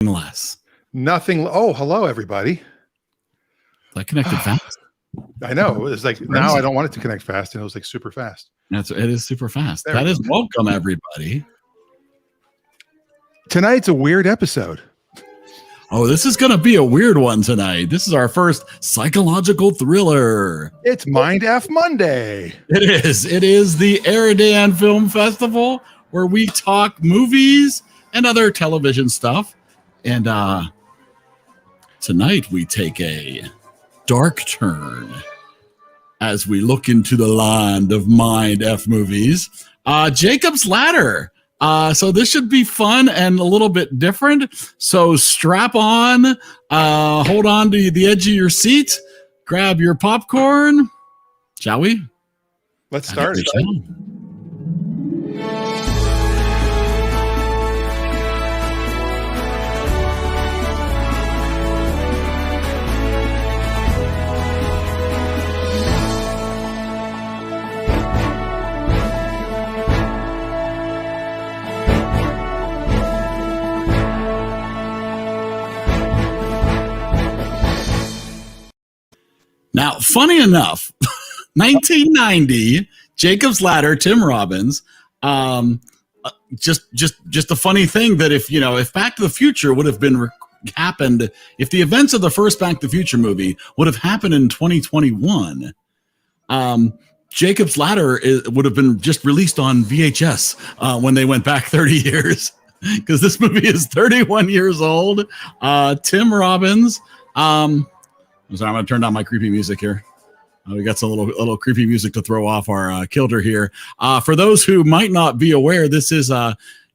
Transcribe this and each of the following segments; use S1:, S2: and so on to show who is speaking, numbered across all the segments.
S1: less.
S2: Nothing. Oh, hello, everybody.
S1: That connected fast.
S2: I know. It's like now I don't want it to connect fast, and it was like super fast.
S1: It is super fast.
S2: There
S1: That
S2: we
S1: is
S2: go.
S1: welcome, everybody.
S2: Tonight's a weird episode.
S1: Oh, this is going to be a weird one tonight. This is our first psychological thriller.
S2: It's Mind F Monday.
S1: It is. It is the EriDan Film Festival where we talk movies and other television stuff. And tonight we take a dark turn as we look into the land of Mind F movies. Jacob's Ladder. So this should be fun and a little bit different. So strap on, hold on to the edge of your seat, grab your popcorn. Shall we?
S2: Let's start.
S1: Now, funny enough, 1990, Jacob's Ladder, Tim Robbins. Just a funny thing that if Back to the Future would have been happened, if the events of the first Back to the Future movie would have happened in 2021, Jacob's Ladder would have been just released on VHS when they went back 30 years, because this movie is 31 years old. Tim Robbins. I'm sorry, I'm going to turn down my creepy music here. We got some little creepy music to throw off our kilter here. For those who might not be aware, this is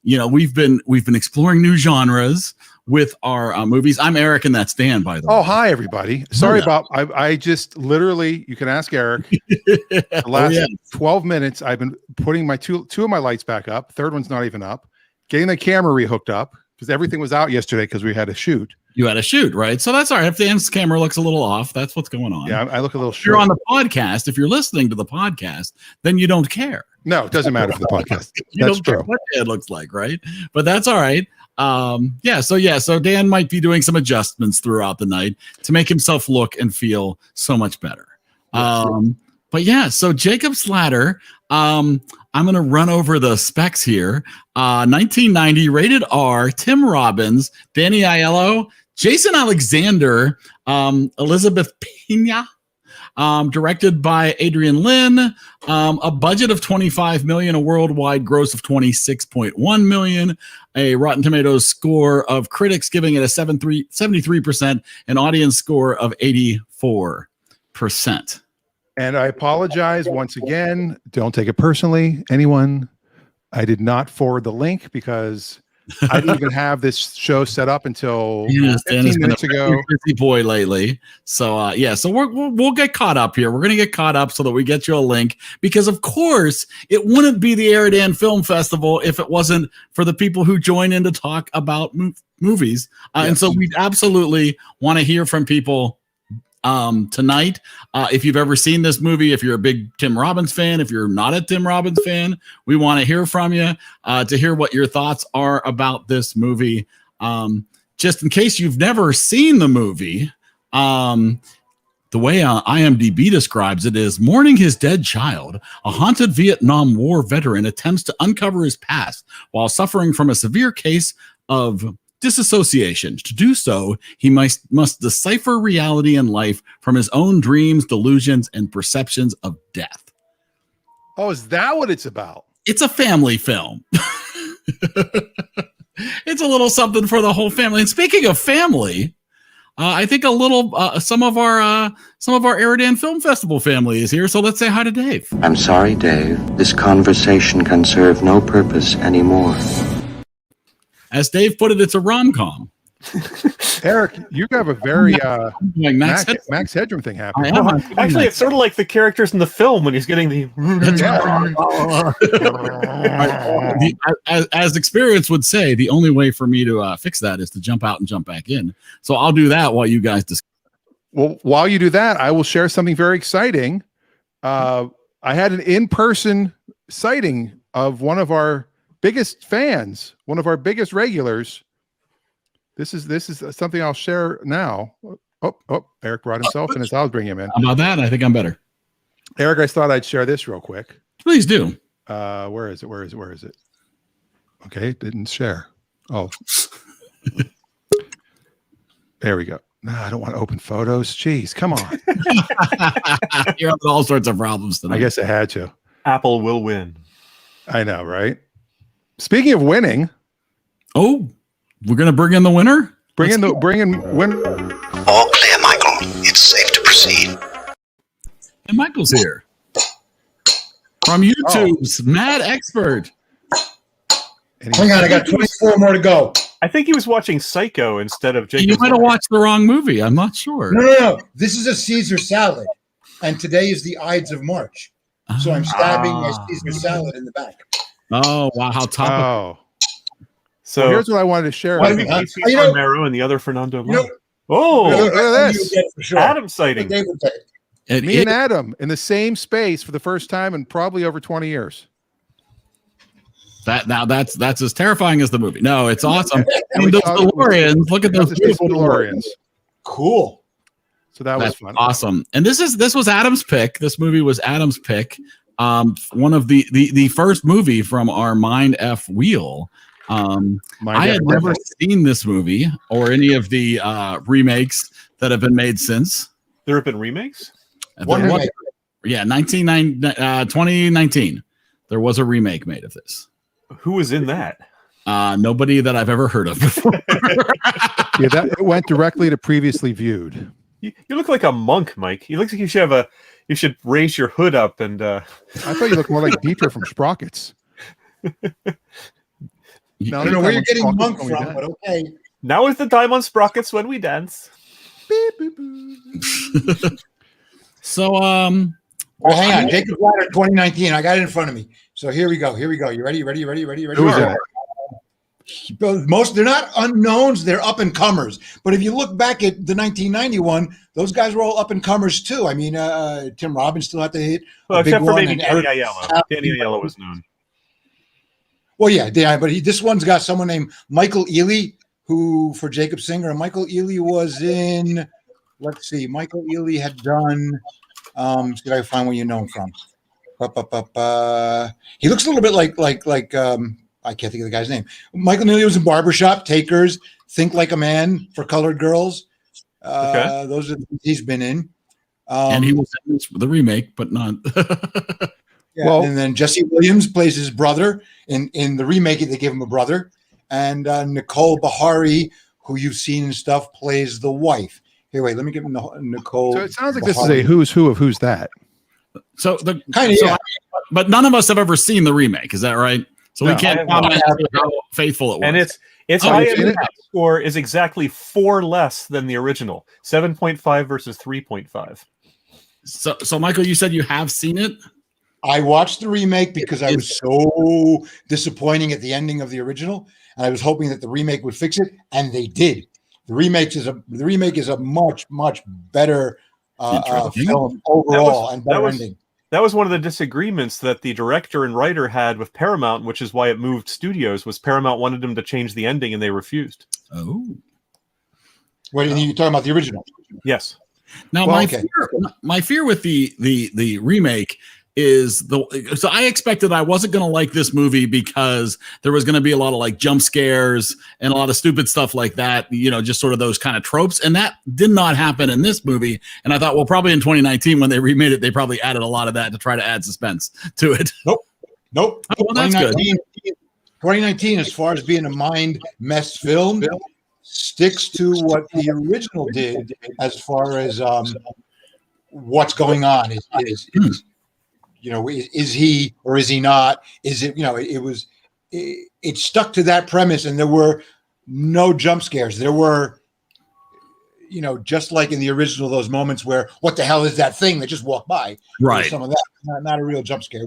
S1: we've been exploring new genres with our movies. I'm Eric, and that's Dan, by the way.
S2: Oh, hi everybody. Sorry about I just literally, you can ask Eric. The last 12 minutes, I've been putting my two of my lights back up. Third one's not even up. Getting the camera rehooked up because everything was out yesterday because we had a shoot.
S1: You had a shoot, right? So that's all right. If Dan's camera looks a little off, that's what's going on.
S2: Yeah, I look a little short.
S1: If you're on the podcast, if you're listening to the podcast, then you don't care.
S2: No, it doesn't matter for the podcast.
S1: You
S2: That's
S1: don't care
S2: true.
S1: what Dan looks like, right? But that's all right. So Dan might be doing some adjustments throughout the night to make himself look and feel so much better. But yeah, so Jacob's Ladder, I'm going to run over the specs here. 1990, rated R, Tim Robbins, Danny Aiello, Jason Alexander, Elizabeth Pena, directed by Adrian Lin, a budget of $25 million, a worldwide gross of $26.1 million, a Rotten Tomatoes score of critics giving it a 73%, an audience score of 84%.
S2: And I apologize once again. Don't take it personally, anyone. I did not forward the link because I didn't even have this show set up until 15 minutes ago.
S1: Busy boy lately. So so we'll get caught up here. We're gonna get caught up so that we get you a link, because of course it wouldn't be the EriDan Film Festival if it wasn't for the people who join in to talk about movies. And so we absolutely want to hear from people tonight. If you've ever seen this movie, if you're a big Tim Robbins fan, if you're not a Tim Robbins fan, we want to hear from you to hear what your thoughts are about this movie. Just in case you've never seen the movie, the way IMDb describes it is: mourning his dead child, a haunted Vietnam War veteran attempts to uncover his past while suffering from a severe case of disassociation. To do so, he must decipher reality and life from his own dreams, delusions, and perceptions of death.
S2: Oh, is that what it's about?
S1: It's a family film. It's a little something for the whole family. And speaking of family, I think some of our EriDan Film Festival family is here. So let's say hi to Dave.
S3: I'm sorry, Dave. This conversation can serve no purpose anymore.
S1: As Dave put it, it's a rom-com.
S2: Eric, you have a very Max Headroom thing happening.
S4: Actually, it's sort of like the characters in the film when he's getting the...
S1: as experience would say, the only way for me to fix that is to jump out and jump back in. So I'll do that while you guys discuss.
S2: Well, while you do that, I will share something very exciting. I had an in-person sighting of one of our biggest fans, one of our biggest regulars, This is something I'll share now. Oh, Eric brought himself in, as I was bringing him in.
S1: How about that? I think I'm better.
S2: Eric, I thought I'd share this real quick.
S1: Please do.
S2: Where is it? Okay, didn't share. Oh, there we go. No, I don't want to open photos. Jeez, come on.
S1: You're having all sorts of problems tonight.
S2: I guess I had to.
S4: Apple will win.
S2: I know, right? Speaking of winning,
S1: we're gonna bring in the winner.
S2: Bring in win.
S5: All clear, Michael. It's safe to proceed.
S1: And Michael's here from YouTube's Mad Expert.
S6: Hang on, I got 24 more to go.
S4: I think he was watching Psycho instead of Jacob.
S1: You might have watched the wrong movie. I'm not sure.
S6: No. This is a Caesar salad, and today is the Ides of March. So I'm stabbing my Caesar salad in the back.
S1: Oh wow, how topical!
S4: So
S2: here's what I wanted to share.
S4: One Marrow and the other Fernando.
S6: Look
S2: at this.
S4: Adam sighting.
S2: Me and Adam in the same space for the first time in probably over 20 years.
S1: That's as terrifying as the movie. No, it's awesome. I mean, those DeLoreans. Look at those beautiful DeLoreans.
S6: Cool.
S2: So that was fun.
S1: Awesome. And this was Adam's pick. This movie was Adam's pick. One of the first movie from our Mind F wheel. I had never seen this movie or any of the remakes that have been made since.
S4: There have been remakes?
S1: Yeah, 2019. There was a remake made of this.
S4: Who was in that?
S1: Nobody that I've ever heard of before.
S2: It went directly to previously viewed.
S4: You look like a monk, Mike. You look like you should raise your hood up and.
S2: I thought you looked more like Dieter from Sprockets.
S6: I don't know where you're getting monk from, but okay.
S4: Now is the time on Sprockets when we dance.
S2: Beep, beep, beep.
S1: So,
S6: well, hang on. Jacob Ladder 2019. I got it in front of me. So here we go. You ready?
S2: Who's that?
S6: Most they're not unknowns, they're up and comers. But if you look back at the 1991, those guys were all up and comers too. I mean, Tim Robbins still had to hit.
S4: Well, except for maybe Danny Aiello. Danny Aiello was known.
S6: Well, yeah, but this one's got someone named Michael Ealy, who for Jacob Singer. Michael Ealy was in. Let's see. Michael Ealy had done. Did I find where you know him from? He looks a little bit like I can't think of the guy's name. Michael Neely was in Barbershop, Takers, Think Like a Man for Colored Girls. Those are the things he's been in.
S1: And he was in the remake, but not.
S6: And then Jesse Williams plays his brother. In the remake, they give him a brother. And Nicole Bahari, who you've seen and stuff, plays the wife. Here, wait, let me give him Nicole.
S2: So it sounds like Bahari. This is a who's who of who's that.
S1: So but none of us have ever seen the remake. Is that right? So we can't comment how faithful it was.
S4: And its IMDb score is exactly 4 less than the original. 7.5 versus 3.5.
S1: So Michael, you said you have seen it?
S6: I watched the remake because I was so disappointing at the ending of the original, and I was hoping that the remake would fix it, and they did. The remake is a much better film overall and better ending.
S4: That was one of the disagreements that the director and writer had with Paramount, which is why it moved studios. Was Paramount wanted them to change the ending, and they refused.
S1: Oh,
S6: what are you talking about? The original?
S4: Yes.
S1: Now, my fear with the remake is so I expected I wasn't going to like this movie because there was going to be a lot of like jump scares and a lot of stupid stuff like that, just sort of those kind of tropes. And that did not happen in this movie. And I thought, well, probably in 2019 when they remade it, they probably added a lot of that to try to add suspense to it.
S6: Nope.
S1: Oh, well, that's good.
S6: 2019, as far as being a mind mess film, sticks to what the original did as far as what's going on. Is he or is he not? Is it, it stuck to that premise, and there were no jump scares. There were, just like in the original, those moments where, what the hell is that thing that just walked by?
S1: Right.
S6: Some of that, not a real jump scare.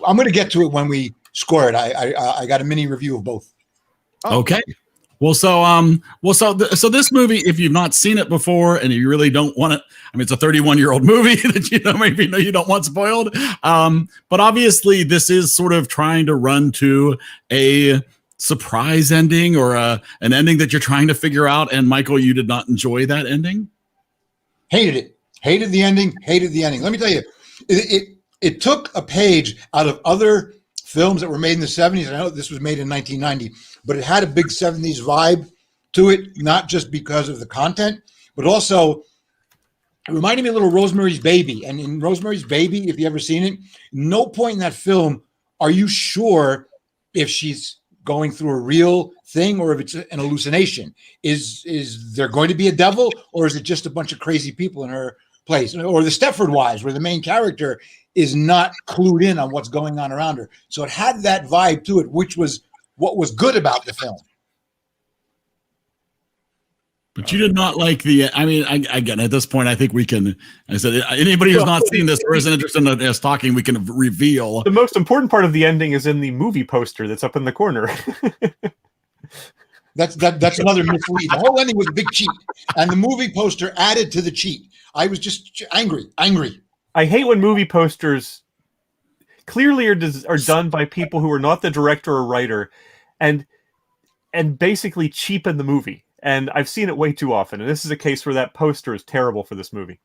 S6: I'm going to get to it when we score it. I got a mini review of both.
S1: Okay. Well, so this movie, if you've not seen it before and you really don't want it, I mean, it's a 31-year-old movie that maybe you don't want spoiled. But obviously, this is sort of trying to run to a surprise ending or an ending that you're trying to figure out? And Michael, you did not enjoy that ending?
S6: Hated it. Hated the ending. Hated the ending. Let me tell you, it took a page out of other films that were made in the 70s. I know this was made in 1990, but it had a big 70s vibe to it, not just because of the content, but also it reminded me a little Rosemary's Baby. And in Rosemary's Baby, if you ever seen it, no point in that film are you sure if she's going through a real thing or if it's an hallucination. Is there going to be a devil, or is it just a bunch of crazy people in her place? Or the Stepford Wives, where the main character is not clued in on what's going on around her. So it had that vibe to it, which was what was good about the film.
S1: But you did not like the. I mean, again, at this point, I think we can. I said, anybody who's not seen this or isn't interested in us talking, we can reveal.
S4: The most important part of the ending is in the movie poster that's up in the corner.
S6: That's another mislead. The whole ending was a big cheat, and the movie poster added to the cheat. I was just angry.
S4: I hate when movie posters clearly are done by people who are not the director or writer, and basically cheapen the movie. And I've seen it way too often. And this is a case where that poster is terrible for this movie.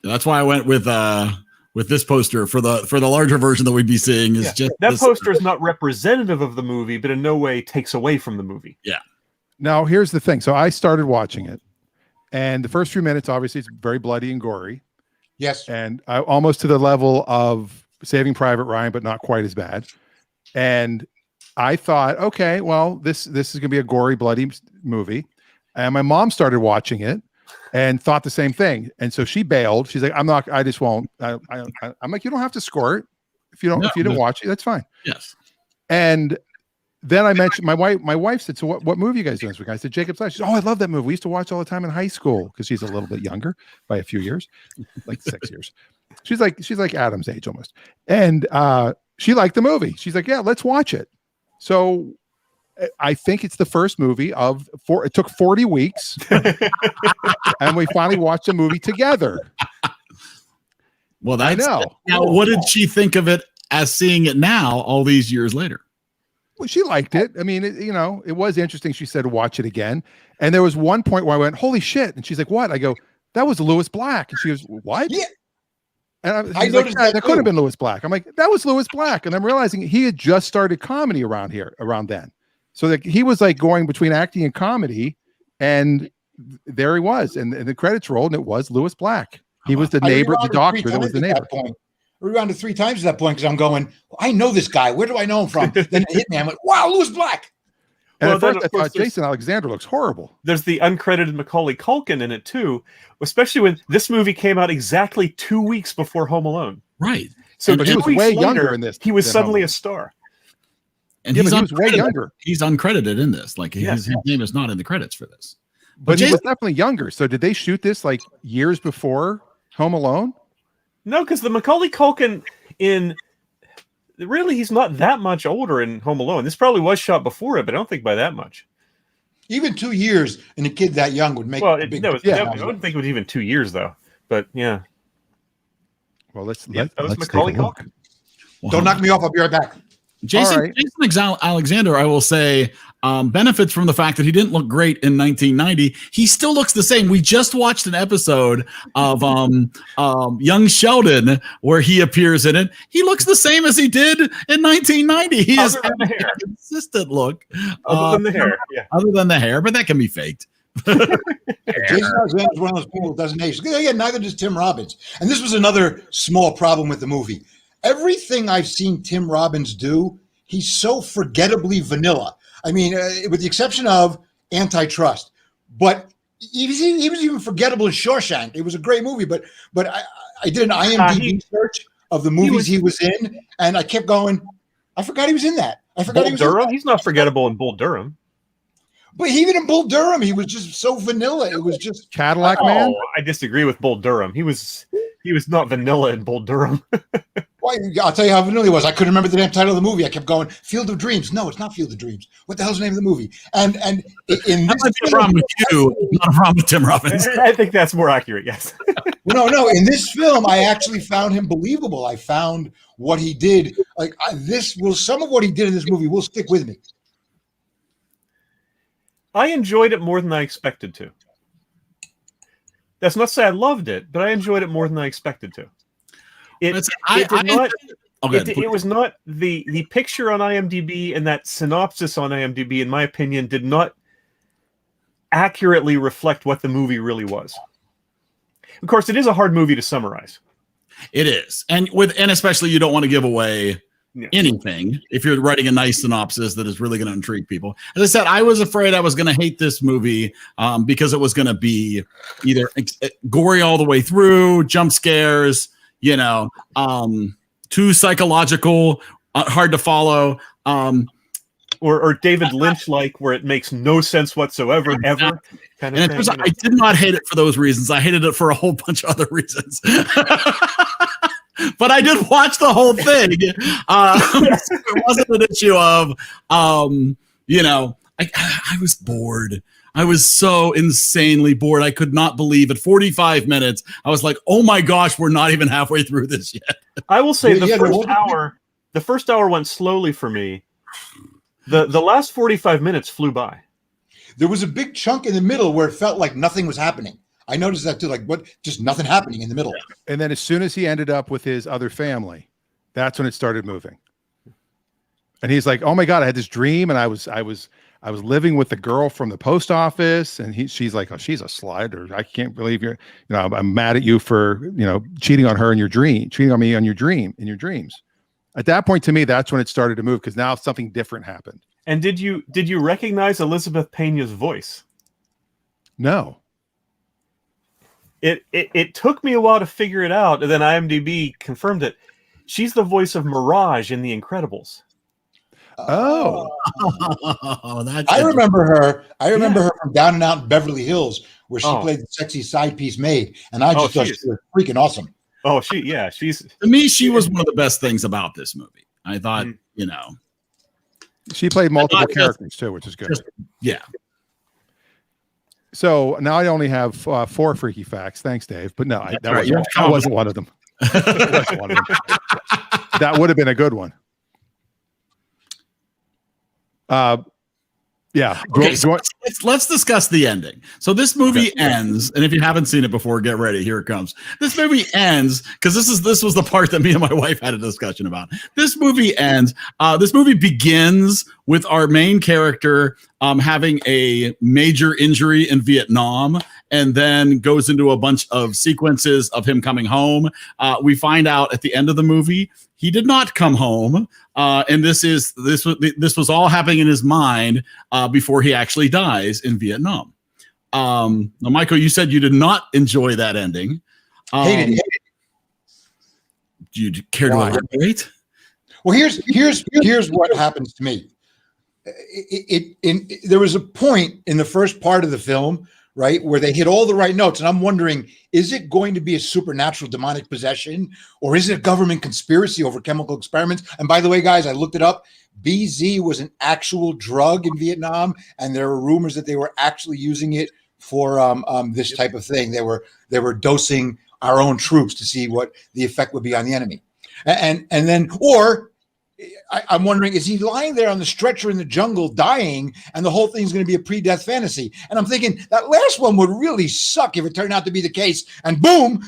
S1: That's why I went with this poster for the larger version that we'd be seeing. Is just
S4: that poster is not representative of the movie, but in no way takes away from the movie.
S1: Yeah.
S2: Now here's the thing. So I started watching it, and the first few minutes, obviously, it's very bloody and gory.
S6: Yes.
S2: And I almost to the level of Saving Private Ryan, but not quite as bad. And I thought, okay, well, this is going to be a gory, bloody movie. And my mom started watching it and thought the same thing. And so she bailed. She's like, I just won't. I'm like, you don't have to score it. If you don't watch it, that's fine.
S1: Yes.
S2: And then I mentioned my wife said, so what movie you guys doing this week? I said, Jacob's Ladder. She said, oh, I love that movie. We used to watch all the time in high school, because she's a little bit younger by a few years, like 6 years. She's like Adam's age almost. And she liked the movie. She's like, yeah, let's watch it. So I think it's the first movie it took 40 weeks and we finally watched the movie together.
S1: Well,
S2: I know.
S1: Now, what did she think of it as seeing it now, all these years later?
S2: Well, she liked it. I mean, it was interesting. She said, watch it again. And there was one point where I went, holy shit. And she's like, what? I go, that was Lewis Black. And she goes, what? Yeah. And I noticed like, that could have been Lewis Black. I'm like, that was Lewis Black. And I'm realizing he had just started comedy around then. So like he was like going between acting and comedy, and there he was. And the credits rolled, and it was Lewis Black. He was the neighbor, the doctor that was the neighbor.
S6: We rewound it 3 times at that point, because I'm going, well, I know this guy. Where do I know him from? Then it hit me. I'm like, wow, Lewis Black.
S2: And at first I thought Jason Alexander looks horrible.
S4: There's the uncredited Macaulay Culkin in it too, especially when this movie came out exactly 2 weeks before Home Alone.
S1: Right.
S4: So
S2: but he was way younger in this.
S4: He was suddenly a star.
S1: And
S2: he was way younger.
S1: He's uncredited in this. Like his name is not in the credits for this.
S2: But he was definitely younger. So did they shoot this like years before Home Alone?
S4: No, because the Macaulay Culkin really, he's not that much older in Home Alone. This probably was shot before it, but I don't think by that much.
S6: Even 2 years and a kid that young would make
S4: a big difference. I wouldn't think it was even 2 years though. But yeah.
S2: Well, let's
S4: Macaulay Culkin.
S6: Don't knock me off. I'll be right back.
S1: Jason Alexander, I will say, benefits from the fact that he didn't look great in 1990. He still looks the same. We just watched an episode of Young Sheldon where he appears in it. He looks the same as he did in 1990. He has a consistent look.
S4: Other than the hair. Yeah.
S1: Other than the hair, but that can be faked.
S6: Jason Alexander is one of those people who doesn't age. Yeah, neither does Tim Robbins. And this was another small problem with the movie. Everything I've seen Tim Robbins do, he's so forgettably vanilla. I mean, with the exception of Antitrust, but he was even forgettable in Shawshank. It was a great movie, but I did an IMDb search of the movies he was in, and I kept going, I forgot he was in that. I forgot he was
S4: Durham?
S6: in that.
S4: He's not forgettable in Bull Durham.
S6: But even in Bull Durham, he was just so vanilla. It was just
S2: Cadillac Man.
S4: I disagree with Bull Durham. He was not vanilla in Bull Durham.
S6: Well, I'll tell you how vanilla he was. I couldn't remember the damn title of the movie. I kept going, Field of Dreams. No, it's not Field of Dreams. What the hell's the name of the movie? And in this
S1: might be a problem with you, not a problem with Tim Robbins.
S4: I think that's more accurate, yes.
S6: No. In this film, I actually found him believable. I found what he did. Some of what he did in this movie will stick with me.
S4: I enjoyed it more than I expected to. That's not to say I loved it, but I enjoyed it more than I expected to. It was not the picture on IMDb and that synopsis on IMDb, in my opinion, did not accurately reflect what the movie really was. Of course, it is a hard movie to summarize.
S1: It is, and especially you don't want to give away anything if you're writing a nice synopsis that is really going to intrigue people. As I said, I was afraid I was going to hate this movie because it was going to be either gory all the way through, jump scares, too psychological, hard to follow,
S4: or David Lynch-like, where it makes no sense whatsoever, ever. Kind of thing,
S1: I did not hate it for those reasons. I hated it for a whole bunch of other reasons. But I did watch the whole thing. It wasn't an issue of, I was bored. I was so insanely bored. I could not believe at 45 minutes, I was like, oh my gosh, we're not even halfway through this yet.
S4: I will say the first hour went slowly for me. The last 45 minutes flew by.
S6: There was a big chunk in the middle where it felt like nothing was happening. I noticed that too, like just nothing happening in the middle.
S2: And then as soon as he ended up with his other family, that's when it started moving. And he's like, "Oh my God, I had this dream, and I was living with the girl from the post office." And she's like, "Oh, she's a slider. I can't believe I'm mad at you for cheating on her in your dream, cheating on me in your dreams." At that point, to me, that's when it started to move because now something different happened.
S4: And did you recognize Elizabeth Pena's voice?
S2: No.
S4: It took me a while to figure it out, and then IMDb confirmed it. She's the voice of Mirage in The Incredibles.
S2: Oh,
S6: I remember her. I remember her from Down and Out in Beverly Hills, where she played the sexy side piece maid, and I just thought she was freaking awesome.
S4: Oh, she's
S1: to me, she was one of the best things about this movie. I thought,
S2: she played multiple characters too, which is good.
S1: Yeah.
S2: So now I only have 4 freaky facts. Thanks, Dave. But no, that wasn't one of them. That would have been a good one. Yeah.
S1: Okay, so let's discuss the ending. So this movie ends, and if you haven't seen it before, get ready. Here it comes. This movie ends because this was the part that me and my wife had a discussion about. This movie ends. This movie begins with our main character having a major injury in Vietnam, and then goes into a bunch of sequences of him coming home. We find out at the end of the movie he did not come home, and this was all happening in his mind before he actually dies in Vietnam. Now, Michael, you said you did not enjoy that ending.
S6: Hated it.
S1: Do you care to elaborate?
S6: Well, here's what happens to me. There was a point in the first part of the film, right, where they hit all the right notes, and I'm wondering, is it going to be a supernatural demonic possession, or is it a government conspiracy over chemical experiments? And by the way, guys, I looked it up. BZ was an actual drug in Vietnam, and there were rumors that they were actually using it for this type of thing. They were dosing our own troops to see what the effect would be on the enemy, and then I'm wondering, is he lying there on the stretcher in the jungle dying, and the whole thing's going to be a pre-death fantasy? And I'm thinking that last one would really suck if it turned out to be the case, and boom,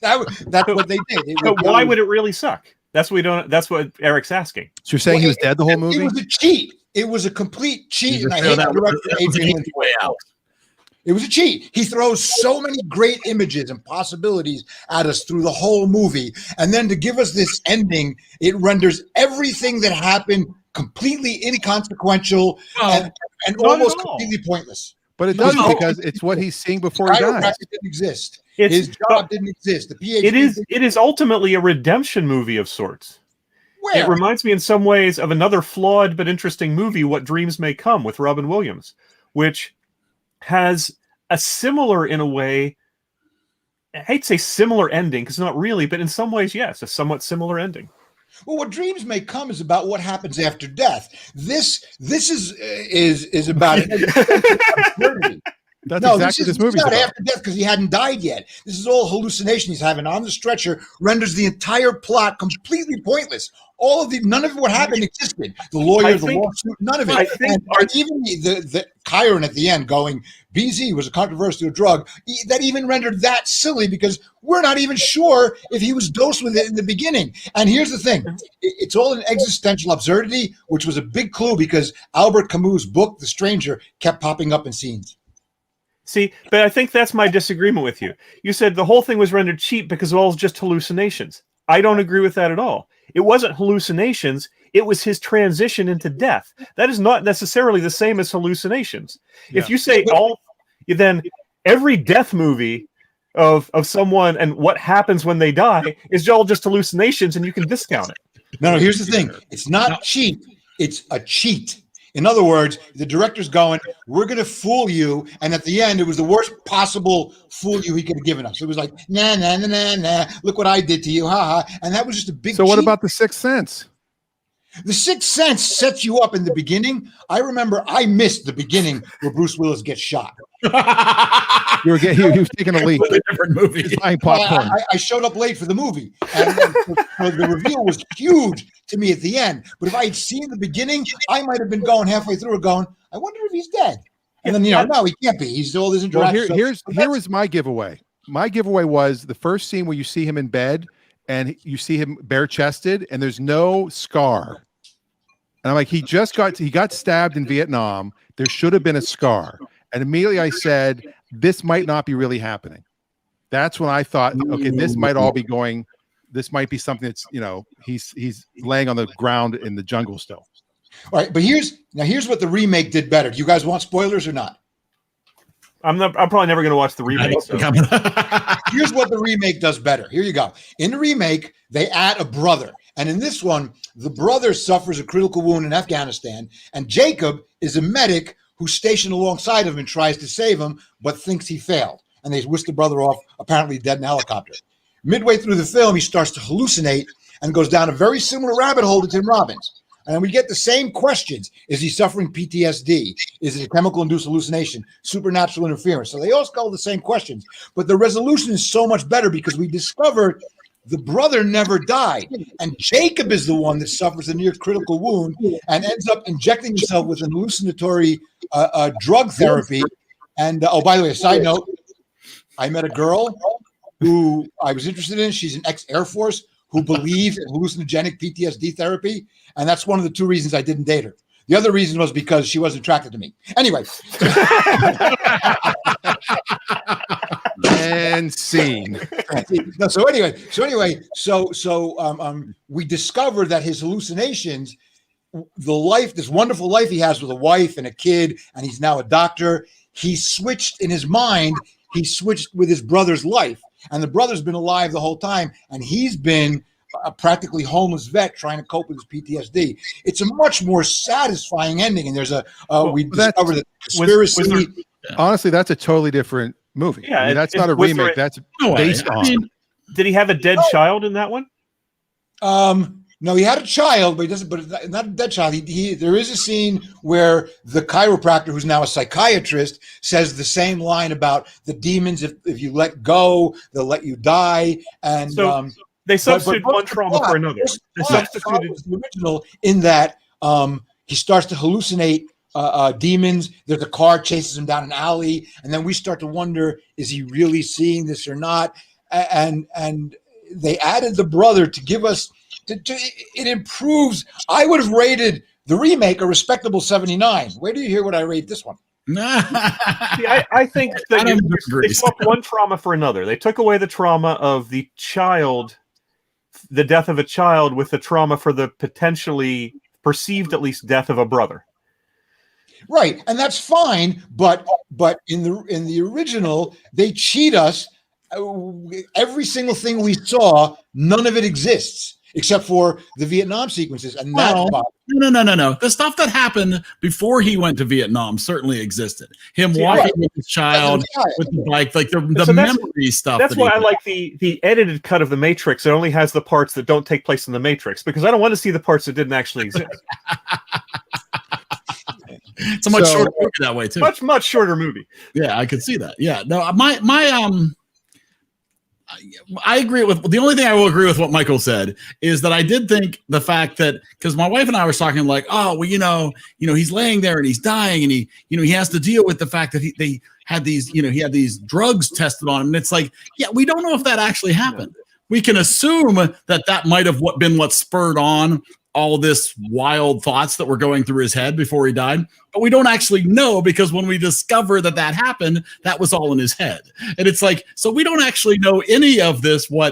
S6: that's what they did.
S4: Why would it really suck? That's what Eric's asking.
S2: So you're saying he was dead the whole movie?
S6: It was a cheat. It was a complete cheat, and I hate the director Adrian way out. It was a cheat. He throws so many great images and possibilities at us through the whole movie. And then to give us this ending, it renders everything that happened completely inconsequential and almost completely pointless.
S2: But it doesn't, because it's what he's seeing before he dies.
S6: It didn't exist. His job didn't exist. The PhD
S4: it is ultimately a redemption movie of sorts. It reminds me in some ways of another flawed but interesting movie, What Dreams May Come, with Robin Williams, which has a similar, in a way, I hate to say similar ending, because not really, but in some ways, yes, a somewhat similar ending.
S6: Well, What Dreams May Come is about what happens after death. This is about it.
S2: That's exactly this movie's about.
S6: After death, because he hadn't died yet. This is all hallucination he's having on the stretcher, renders the entire plot completely pointless. All of the none of what happened existed. The lawyer, the lawsuit, none of it. And even the Chiron at the end going, BZ was a controversial drug. That even rendered that silly because we're not even sure if he was dosed with it in the beginning. And here's the thing. It's all an existential absurdity, which was a big clue because Albert Camus' book, The Stranger, kept popping up in scenes.
S4: See, but I think that's my disagreement with you. You said the whole thing was rendered cheap because it was just hallucinations. I don't agree with that at all. It wasn't hallucinations. It was his transition into death. That is not necessarily the same as hallucinations. Yeah. If you say then every death movie of someone and what happens when they die is all just hallucinations and you can discount it.
S6: No, here's the thing. It's not cheap. It's a cheat. In other words, the director's going, we're going to fool you. And at the end, it was the worst possible fool you he could have given us. It was like, nah, nah, nah, nah, nah. Look what I did to you. Ha ha. And that was just a big
S2: So what about The Sixth Sense?
S6: The Sixth Sense sets you up in the beginning. I remember I missed the beginning where Bruce Willis gets shot.
S2: He was taking a leak.
S1: Different movie.
S2: Popcorn.
S6: I showed up late for the movie, and the reveal was huge to me at the end. But if I had seen the beginning, I might have been going halfway through it, going, "I wonder if he's dead." And then no, he can't be. He's still this interaction.
S2: Well, here was my giveaway. My giveaway was the first scene where you see him in bed and you see him bare chested, and there's no scar. And I'm like, he got stabbed in Vietnam. There should have been a scar. And immediately I said, this might not be really happening. That's when I thought, okay, this might all be going. This might be something that's, he's laying on the ground in the jungle still.
S6: All right, but here's what the remake did better. Do you guys want spoilers or not?
S4: I'm probably never going to watch the remake. So.
S6: Here's what the remake does better. Here you go. In the remake, they add a brother. And in this one, the brother suffers a critical wound in Afghanistan, and Jacob is a medic who's stationed alongside him and tries to save him, but thinks he failed. And they whisk the brother off, apparently dead in a helicopter. Midway through the film, he starts to hallucinate and goes down a very similar rabbit hole to Tim Robbins. And we get the same questions. Is he suffering PTSD? Is it a chemical-induced hallucination? Supernatural interference? So they all go the same questions. But the resolution is so much better because we discovered the brother never died. And Jacob is the one that suffers a near-critical wound and ends up injecting himself with an hallucinatory drug therapy. And, by the way, a side note, I met a girl who I was interested in. She's an ex-Air Force who believes in hallucinogenic PTSD therapy. And that's one of the two reasons I didn't date her. The other reason was because she wasn't attracted to me. Anyway.
S2: And scene.
S6: No, so we discovered that his hallucinations, this wonderful life he has with a wife and a kid, and he's now a doctor, he switched in his mind, he switched with his brother's life. And the brother's been alive the whole time, and he's been a practically homeless vet trying to cope with his PTSD. It's a much more satisfying ending, and there's we discovered that conspiracy.
S2: Honestly, that's a totally different movie. Yeah, I mean, that's not a remake. That's based on.
S4: Did he have a dead child in that one?
S6: No, he had a child, but he doesn't. But not a dead child. There is a scene where the chiropractor, who's now a psychiatrist, says the same line about the demons. If you let go, they'll let you die. And
S4: so they substituted one trauma for another. They substituted
S6: the original in that he starts to hallucinate demons. There's a car chases him down an alley, and then we start to wonder: is he really seeing this or not? And they added the brother to give us. It improves. I would have rated the remake a respectable 79. Where do you hear what I rate this one?
S4: See, I think that they swapped one trauma for another. They took away the trauma of the child, the death of a child, with the trauma for the potentially perceived, at least, death of a brother.
S6: Right, and that's fine. But in the original, they cheat us. Every single thing we saw, none of it exists. Except for the Vietnam sequences, and
S1: no. The stuff that happened before he went to Vietnam certainly existed. Him walking with his child with the bike, like the memory stuff.
S4: That's why I like the edited cut of the Matrix. It only has the parts that don't take place in the Matrix because I don't want to see the parts that didn't actually exist.
S1: It's a much shorter movie that way too.
S4: Much shorter movie.
S1: Yeah, I could see that. Yeah, no, I agree with the only thing I will agree with what Michael said is that I did think the fact that because my wife and I were talking like, oh, well, he's laying there and he's dying and he has to deal with the fact that they had these, he had these drugs tested on him. And it's like, yeah, we don't know if that actually happened. We can assume that might have been what spurred on all this wild thoughts that were going through his head before he died. But we don't actually know because when we discover that happened, that was all in his head. And it's like, so we don't actually know any of this, we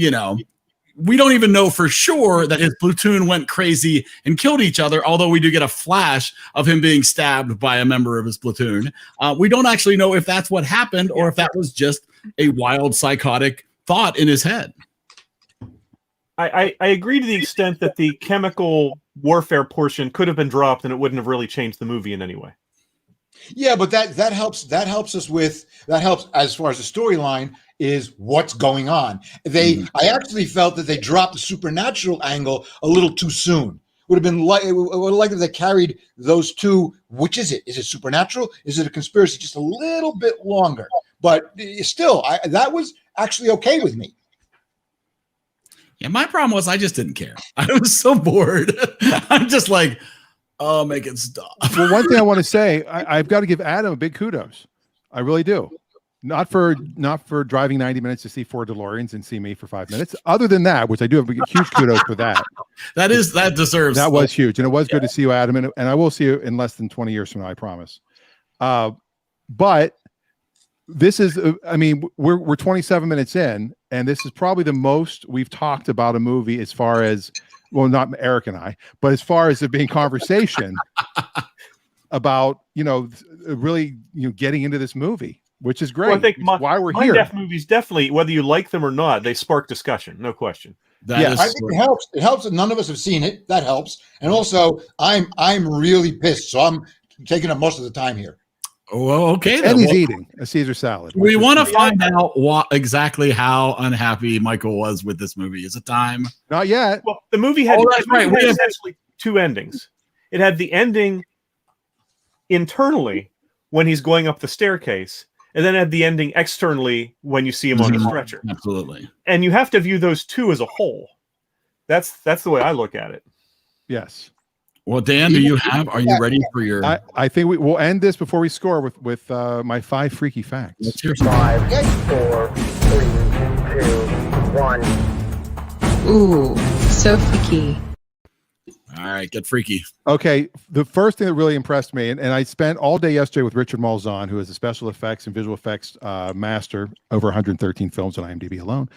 S1: don't even know for sure that his platoon went crazy and killed each other, although we do get a flash of him being stabbed by a member of his platoon. We don't actually know if that's what happened or if that was just a wild psychotic thought in his head.
S4: I agree to the extent that the chemical warfare portion could have been dropped and it wouldn't have really changed the movie in any way.
S6: Yeah, but that helps as far as the storyline is what's going on. I actually felt that they dropped the supernatural angle a little too soon. Would have been like if they carried those two. Which is it? Is it supernatural? Is it a conspiracy? Just a little bit longer. But still, that was actually okay with me.
S1: Yeah, my problem was I just didn't care. I was so bored. I'm just like, oh, make it stop.
S2: Well, one thing I want to say, I've got to give Adam a big kudos. I really do. Not for driving 90 minutes to see 4 DeLoreans and see me for 5 minutes. Other than that, which I do have huge kudos for that.
S1: That was
S2: huge. And it was good to see you, Adam. And I will see you in less than 20 years from now, I promise. But this is, we're 27 minutes in, and this is probably the most we've talked about a movie as far as, well, not Eric and I, but as far as it being conversation about, really, getting into this movie, which is great.
S4: Well, I think
S2: why we're here.
S4: Deaf movies definitely, whether you like them or not, they spark discussion, no question.
S6: I think it helps. It helps that none of us have seen it. That helps. And also, I'm really pissed, so I'm taking up most of the time here.
S1: Well, okay.
S2: And he's eating a Caesar salad.
S1: We want to find out exactly how unhappy Michael was with this movie. Is it time?
S2: Not yet.
S4: Well, the movie had, essentially 2 endings. It had the ending internally when he's going up the staircase, and then it had the ending externally when you see him on the stretcher.
S1: Absolutely.
S4: And you have to view those 2 as a whole. That's the way I look at it.
S2: Yes.
S1: Well, Dan, are you ready for your?
S2: I think we'll end this before we score with my 5 freaky facts.
S1: Let's hear
S7: 5, 4, 3, 2, 1.
S8: Ooh, so freaky.
S1: All right, get freaky.
S2: Okay, the first thing that really impressed me, and I spent all day yesterday with Richard Malzahn, who is a special effects and visual effects master, over 113 films on IMDb alone.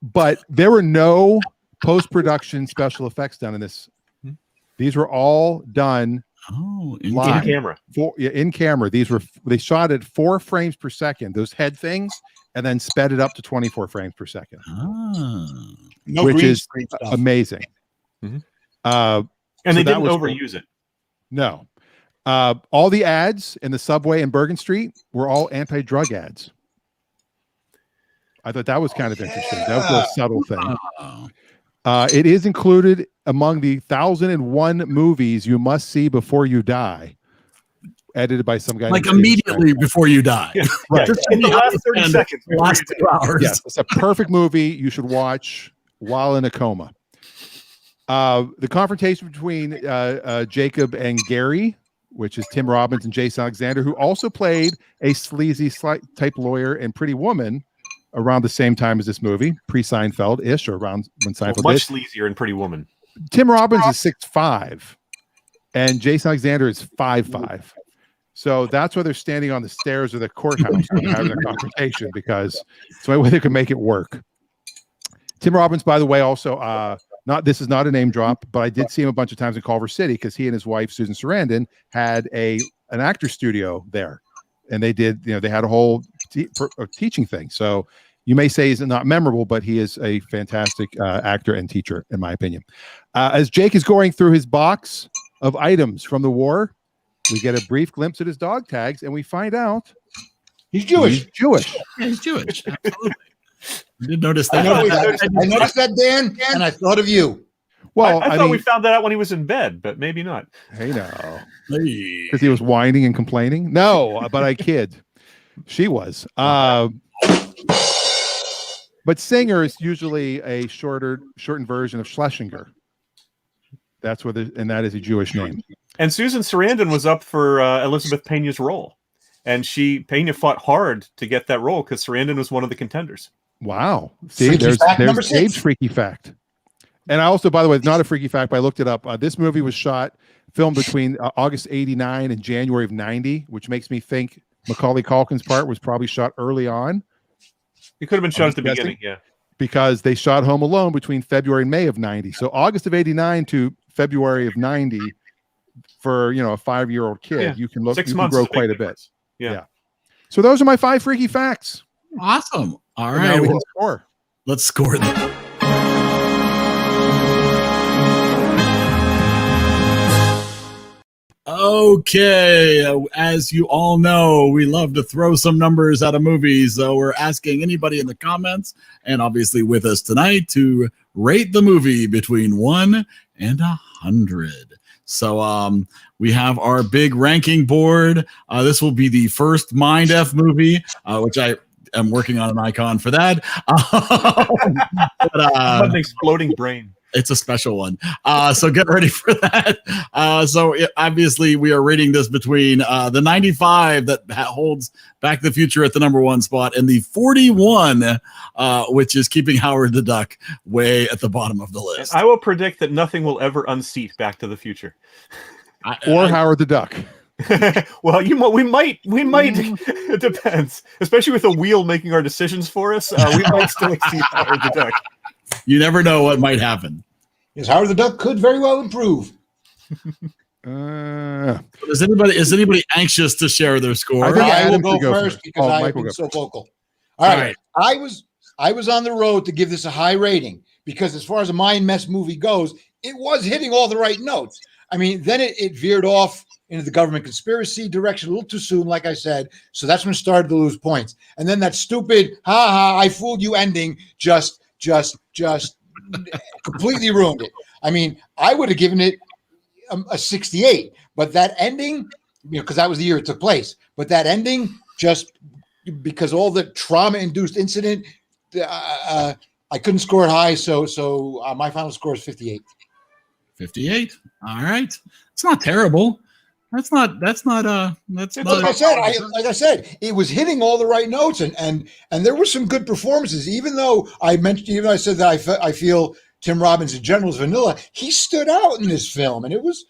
S2: But there were no post-production special effects done in this. These were all done live.
S4: In camera.
S2: In camera. They shot at 4 frames per second, those head things, and then sped it up to 24 frames per second. Which is amazing.
S4: Mm-hmm. And they didn't overuse it.
S2: No. All the ads in the subway in Bergen Street were all anti-drug ads. I thought that was kind of interesting. That was a subtle thing. It is included among the 1,001 movies you must see before you die, edited by some guy.
S1: Like immediately before you die.
S4: Yeah. Right. Just in the last 30 seconds.
S1: Last 2 hours.
S2: Yes, it's a perfect movie you should watch while in a coma. The confrontation between Jacob and Gary, which is Tim Robbins and Jason Alexander, who also played a sleazy type lawyer in Pretty Woman around the same time as this movie, pre-Seinfeld-ish, or around when Seinfeld
S4: much sleazier in Pretty Woman.
S2: Tim Robbins is 6'5", and Jason Alexander is 5'5". So that's why they're standing on the stairs of the courthouse when having a confrontation, because it's the only way they can make it work. Tim Robbins, by the way, also this is not a name drop, but I did see him a bunch of times in Culver City because he and his wife Susan Sarandon had an actor studio there, and they did they had a whole teaching thing. So you may say he's not memorable, but he is a fantastic actor and teacher, in my opinion. As Jake is going through his box of items from the war, we get a brief glimpse at his dog tags, and we find out
S6: he's Jewish.
S1: Yeah, he's Jewish. Absolutely. You did notice that.
S6: I noticed that, Dan, and I thought of you.
S2: Well,
S4: I thought we found that out when he was in bed, but maybe not.
S2: Hey, no. Because he was whining and complaining? No, but I kid. She was. But Singer is usually a shortened version of Schlesinger. That's where and that is a Jewish name.
S4: And Susan Sarandon was up for Elizabeth Pena's role, and Pena fought hard to get that role because Sarandon was one of the contenders.
S2: Wow! See, there's Dave's freaky fact. And I also, by the way, it's not a freaky fact, but I looked it up. This movie was filmed between August '89 and January of '90, which makes me think Macaulay Culkin's part was probably shot early on.
S4: It could have been shot at the beginning, yeah.
S2: Because they shot Home Alone between February and May of '90. So August of '89 to February of '90 for a 5-year-old kid, you can grow quite a bit.
S4: Yeah.
S2: So those are my 5 freaky facts.
S1: Awesome. All
S2: And
S1: right.
S2: now we can score.
S1: Let's score them. Okay, as you all know, we love to throw some numbers at a movie, so we're asking anybody in the comments, and obviously with us tonight, to rate the movie between 1 and 100. So we have our big ranking board. This will be the first Mind F movie, which I am working on an icon for that.
S4: But an exploding brain.
S1: It's a special one. So get ready for that. Obviously, we are rating this between the 95 that holds Back to the Future at the number 1 spot and the 41, which is keeping Howard the Duck way at the bottom of the list.
S4: I will predict that nothing will ever unseat Back to the Future.
S2: Or Howard the Duck.
S4: Well, we might. It depends, especially with a wheel making our decisions for us. We might still exceed Howard the Duck.
S1: You never know what might happen.
S6: Yes, Howard the Duck could very well improve.
S1: Is anybody anxious to share their score?
S6: I will go first because I've been so vocal. All right. I was on the road to give this a high rating because as far as a mind mess movie goes, it was hitting all the right notes. I mean, then it veered off into the government conspiracy direction a little too soon, like I said. So that's when it started to lose points. And then that stupid, I fooled you ending just completely ruined it. I mean, I would have given it a 68, but that ending, because that was the year it took place, but that ending, just because all the trauma-induced incident, I couldn't score it high, so my final score is 58.
S1: 58. All right. It's not terrible. That's not like
S6: I said, it was hitting all the right notes, and there were some good performances. Even though I said that I feel Tim Robbins in general is vanilla, he stood out in this film, and there was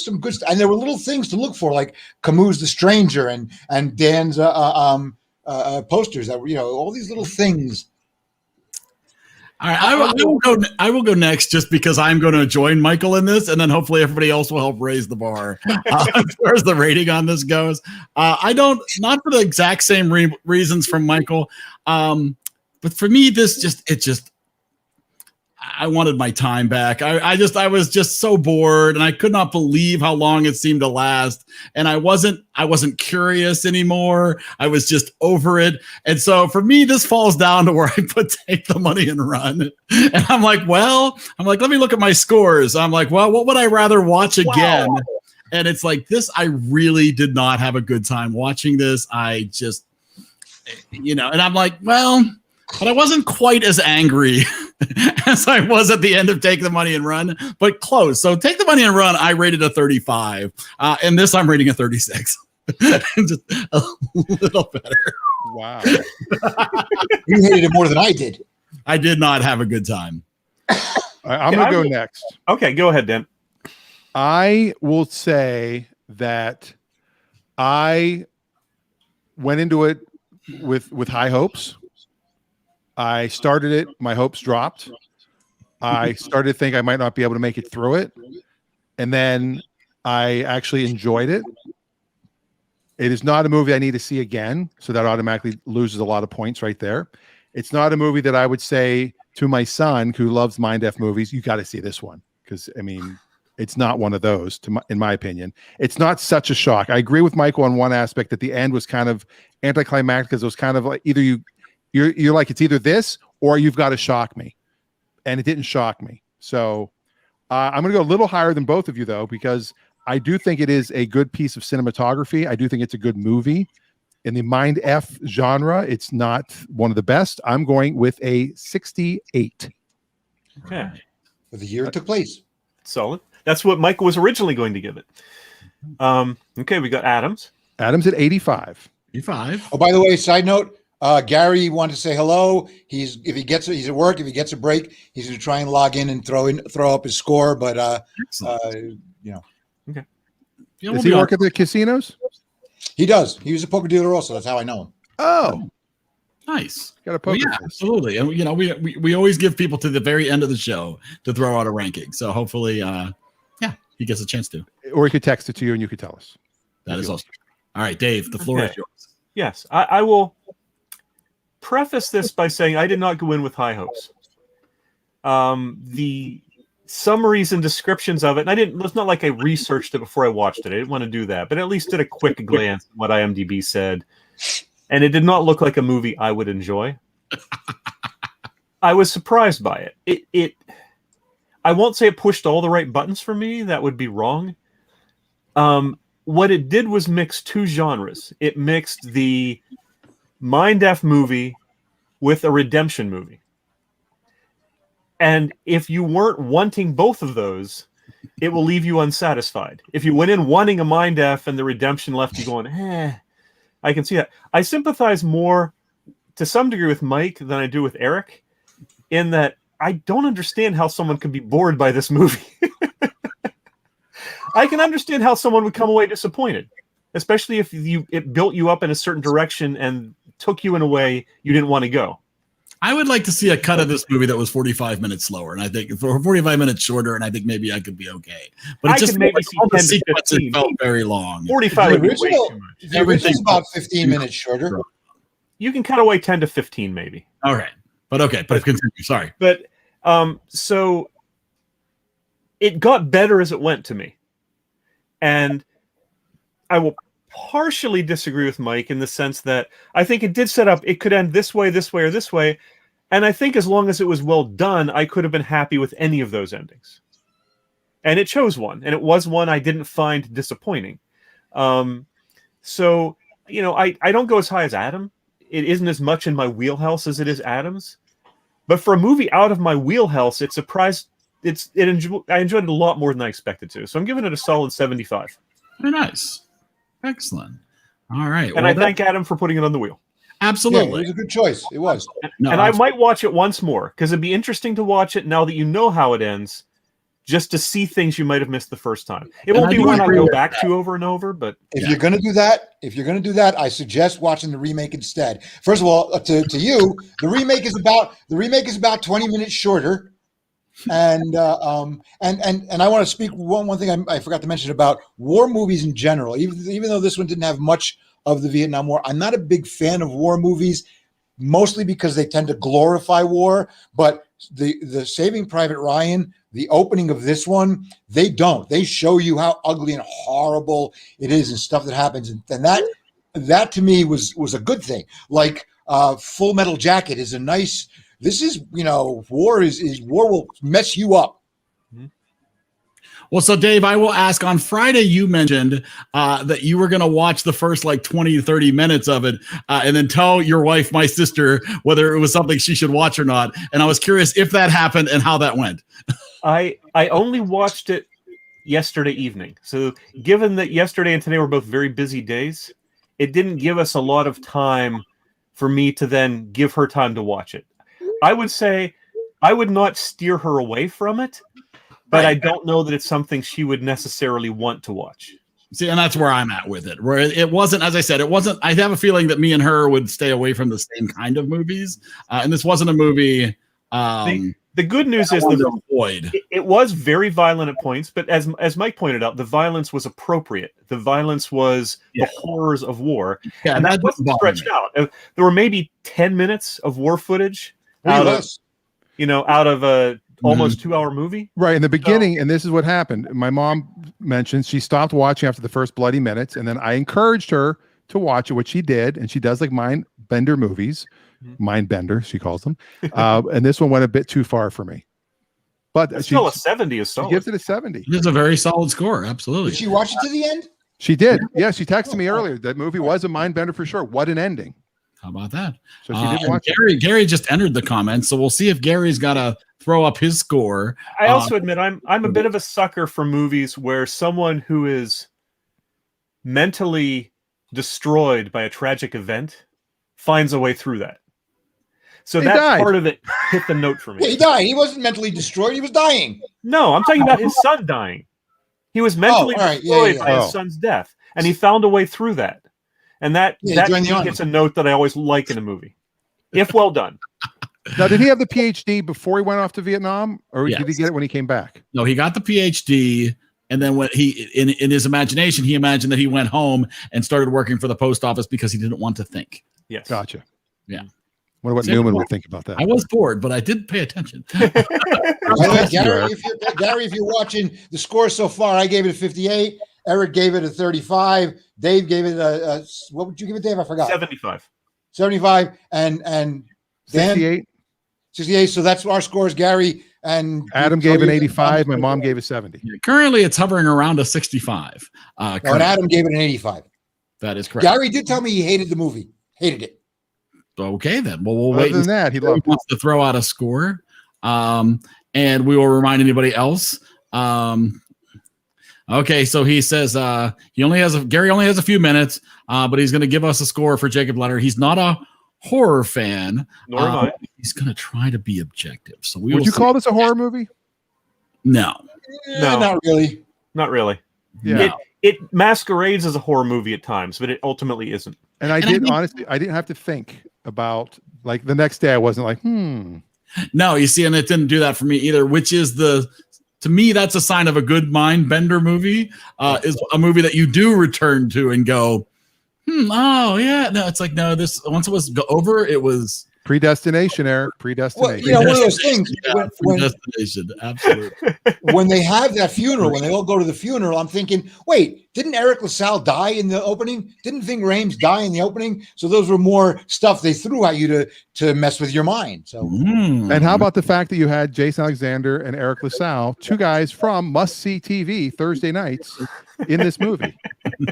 S6: some good stuff, and there were little things to look for, like Camus' The Stranger and Dan's posters that were, all these little things.
S1: All right, I will go next just because I'm going to join Michael in this, and then hopefully everybody else will help raise the bar as far as the rating on this goes. Not for the exact same reasons from Michael, but for me, I wanted my time back. I was just so bored, and I could not believe how long it seemed to last. And I wasn't curious anymore. I was just over it. And so for me, this falls down to where I put Take the Money and Run. And I'm like, let me look at my scores. I'm like, well, what would I rather watch again? Wow. And it's like this. I really did not have a good time watching this. I just, and I'm like, well, but I wasn't quite as angry as I was at the end of Take the Money and Run, but close. So Take the Money and Run, I rated a 35. And this I'm rating a 36. Just a little better.
S2: Wow.
S6: You hated it more than I did.
S1: I did not have a good time.
S2: I'm going to go next.
S4: Okay, go ahead, Dan.
S2: I will say that I went into it with high hopes. I started it. My hopes dropped. I started to think I might not be able to make it through it. And then I actually enjoyed it. It is not a movie I need to see again. So that automatically loses a lot of points right there. It's not a movie that I would say to my son who loves Mind F movies, you got to see this one. Because, I mean, it's not one of those, in my opinion. It's not such a shock. I agree with Michael on one aspect that the end was kind of anticlimactic because it was kind of like either you're like, it's either this or you've got to shock me. And it didn't shock me. So I'm going to go a little higher than both of you, though, because I do think it is a good piece of cinematography. I do think it's a good movie. In the Mind F genre, it's not one of the best. I'm going with a 68.
S4: Okay.
S6: For the year it took place.
S4: Solid. That's what Michael was originally going to give it. Okay, we got Adams.
S2: Adams at 85.
S1: 85.
S6: Oh, by the way, side note, Gary wanted to say hello. He's at work. If he gets a break, he's going to try and log in and throw up his score. But
S4: Okay.
S1: Yeah,
S2: Does he work at the casinos?
S6: he does. He was a poker dealer also. That's how I know him.
S2: Oh,
S1: nice.
S2: got a poker.
S1: Well, yeah, absolutely. And we always give people to the very end of the show to throw out a ranking. So hopefully, he gets a chance to.
S2: Or he could text it to you and you could tell us.
S1: That is also all right, Dave. The floor is yours.
S4: Yes, I will preface this by saying I did not go in with high hopes. The summaries and descriptions of it, and it's not like I researched it before I watched it. I didn't want to do that, but at least did a quick glance at what IMDb said, and it did not look like a movie I would enjoy. I was surprised by it. It I won't say it pushed all the right buttons for me. That would be wrong. What it did was mix two genres. It mixed the Mind F movie with a redemption movie. And if you weren't wanting both of those, it will leave you unsatisfied. If you went in wanting a Mind F and the redemption left you going, I can see that. I sympathize more to some degree with Mike than I do with Eric, in that I don't understand how someone can be bored by this movie. I can understand how someone would come away disappointed, especially if it built you up in a certain direction and took you in a way you didn't want to go.
S1: I would like to see a cut of this movie that was 45 minutes slower, and I think for 45 minutes shorter, and I think maybe I could be okay. But it just
S4: maybe see
S1: all the
S4: 10 to
S1: sequences
S4: 15.
S1: felt very long.
S4: 45 would be way too much.
S6: The original's about 15 minutes shorter.
S4: You can cut away 10 to 15 maybe.
S1: All right. But continue. Sorry.
S4: But so it got better as it went to me. And I will partially disagree with Mike in the sense that I think it did set up, it could end this way, or this way. And I think as long as it was well done, I could have been happy with any of those endings. And it chose one. And it was one I didn't find disappointing. So, I don't go as high as Adam. It isn't as much in my wheelhouse as it is Adam's. But for a movie out of my wheelhouse, it surprised. I enjoyed it a lot more than I expected to. So I'm giving it a solid 75.
S1: Very nice. Excellent. All right.
S4: And I thank Adam for putting it on the wheel.
S1: Absolutely.
S6: Yeah, it was a good choice. It was.
S4: And I might watch it once more because it'd be interesting to watch it now that you know how it ends, just to see things you might have missed the first time. It won't be one I'll go back to over and over, but
S6: if you're going to do that, I suggest watching the remake instead. First of all, to you, the remake is about 20 minutes shorter. And I want to speak one thing I forgot to mention about war movies in general. Even though this one didn't have much of the Vietnam War, I'm not a big fan of war movies, mostly because they tend to glorify war. But the Saving Private Ryan, the opening of this one, they don't. They show you how ugly and horrible it is and stuff that happens, and that to me was a good thing. Like Full Metal Jacket is a nice. This is, war will mess you up.
S1: Well, so Dave, I will ask, on Friday, you mentioned that you were going to watch the first 20, 30 minutes of it and then tell your wife, my sister, whether it was something she should watch or not. And I was curious if that happened and how that went.
S4: I only watched it yesterday evening. So given that yesterday and today were both very busy days, it didn't give us a lot of time for me to then give her time to watch it. I would say I would not steer her away from it, but I don't know that it's something she would necessarily want to watch.
S1: See, and that's where I'm at with it. Where it wasn't, as I said, it wasn't. I have a feeling that me and her would stay away from the same kind of movies, and this wasn't a movie.
S4: The good news is it was very violent at points, but as Mike pointed out, the violence was appropriate. The violence was the horrors of war, and that wasn't stretched out. There were maybe 10 minutes of war footage out of a almost 2-hour movie.
S2: Right in the beginning, and this is what happened. My mom mentioned she stopped watching after the first bloody minutes, and then I encouraged her to watch it, which she did, and she does like mind bender movies. Mind bender, she calls them. And this one went a bit too far for me. But
S4: still a 70 is solid.
S2: She gives it a 70.
S1: It's a very solid score. Absolutely.
S6: Did she watch it to the end?
S2: She did. Yeah, she texted me earlier. That movie was a mind bender for sure. What an ending.
S1: How about that?
S2: So she did watch
S1: Gary just entered the comments, so we'll see if Gary's got to throw up his score.
S4: I also admit I'm a bit of a sucker for movies where someone who is mentally destroyed by a tragic event finds a way through that. So that part of it hit the note for me.
S6: Yeah, he died. He wasn't mentally destroyed. He was dying.
S4: No, I'm talking about his son dying. He was mentally destroyed by his son's death, and he found a way through that. And that gets a note that I always like in a movie, if well done.
S2: Now, did he have the PhD before he went off to Vietnam, or did he get it when he came back?
S1: No, he got the PhD, and then when he, in his imagination, he imagined that he went home and started working for the post office because he didn't want to think.
S4: Yes,
S2: gotcha.
S1: Yeah.
S2: What about Newman would think about that?
S1: I was bored, but I did pay attention.
S6: Gary, if you're watching the score so far, I gave it a 58. Eric gave it a 35. Dave gave it a what would you give it, Dave? I forgot.
S4: 75.
S6: 75 and Dan
S2: 68.
S6: 68. So that's our scores, Gary. And
S2: Adam gave an 85. My mom gave a 70.
S1: Yeah, currently, it's hovering around a 65.
S6: And Adam gave it an 85.
S1: That is correct.
S6: Gary did tell me he hated the movie. Hated it.
S1: Okay, then. Well, we'll wait.
S2: Other than that, he
S1: wants to throw out a score. And we will remind anybody else. Okay, so he says Gary only has a few minutes, but he's going to give us a score for Jacob Leonard. He's not a horror fan.
S4: Nor am I.
S1: He's going to try to be objective. So
S2: would you call this a horror movie?
S1: No,
S6: not really.
S4: Not really.
S2: Yeah.
S4: It masquerades as a horror movie at times, but it ultimately isn't.
S2: And I didn't have to think about, like, the next day I wasn't like,
S1: No, you see, and it didn't do that for me either, which is to me, that's a sign of a good mind bender movie, is a movie that you do return to and go, oh yeah. No, it's like, no, this, once it was over, it was
S2: predestination, Eric. Predestination.
S6: Well, one of those things.
S1: Predestination, absolutely.
S6: When they have that funeral, when they all go to the funeral, I'm thinking, wait, didn't Eric LaSalle die in the opening? Didn't Ving Rhames die in the opening? So those were more stuff they threw at you to mess with your mind. So,
S2: and how about the fact that you had Jason Alexander and Eric LaSalle, two guys from Must See TV Thursday nights, in this movie,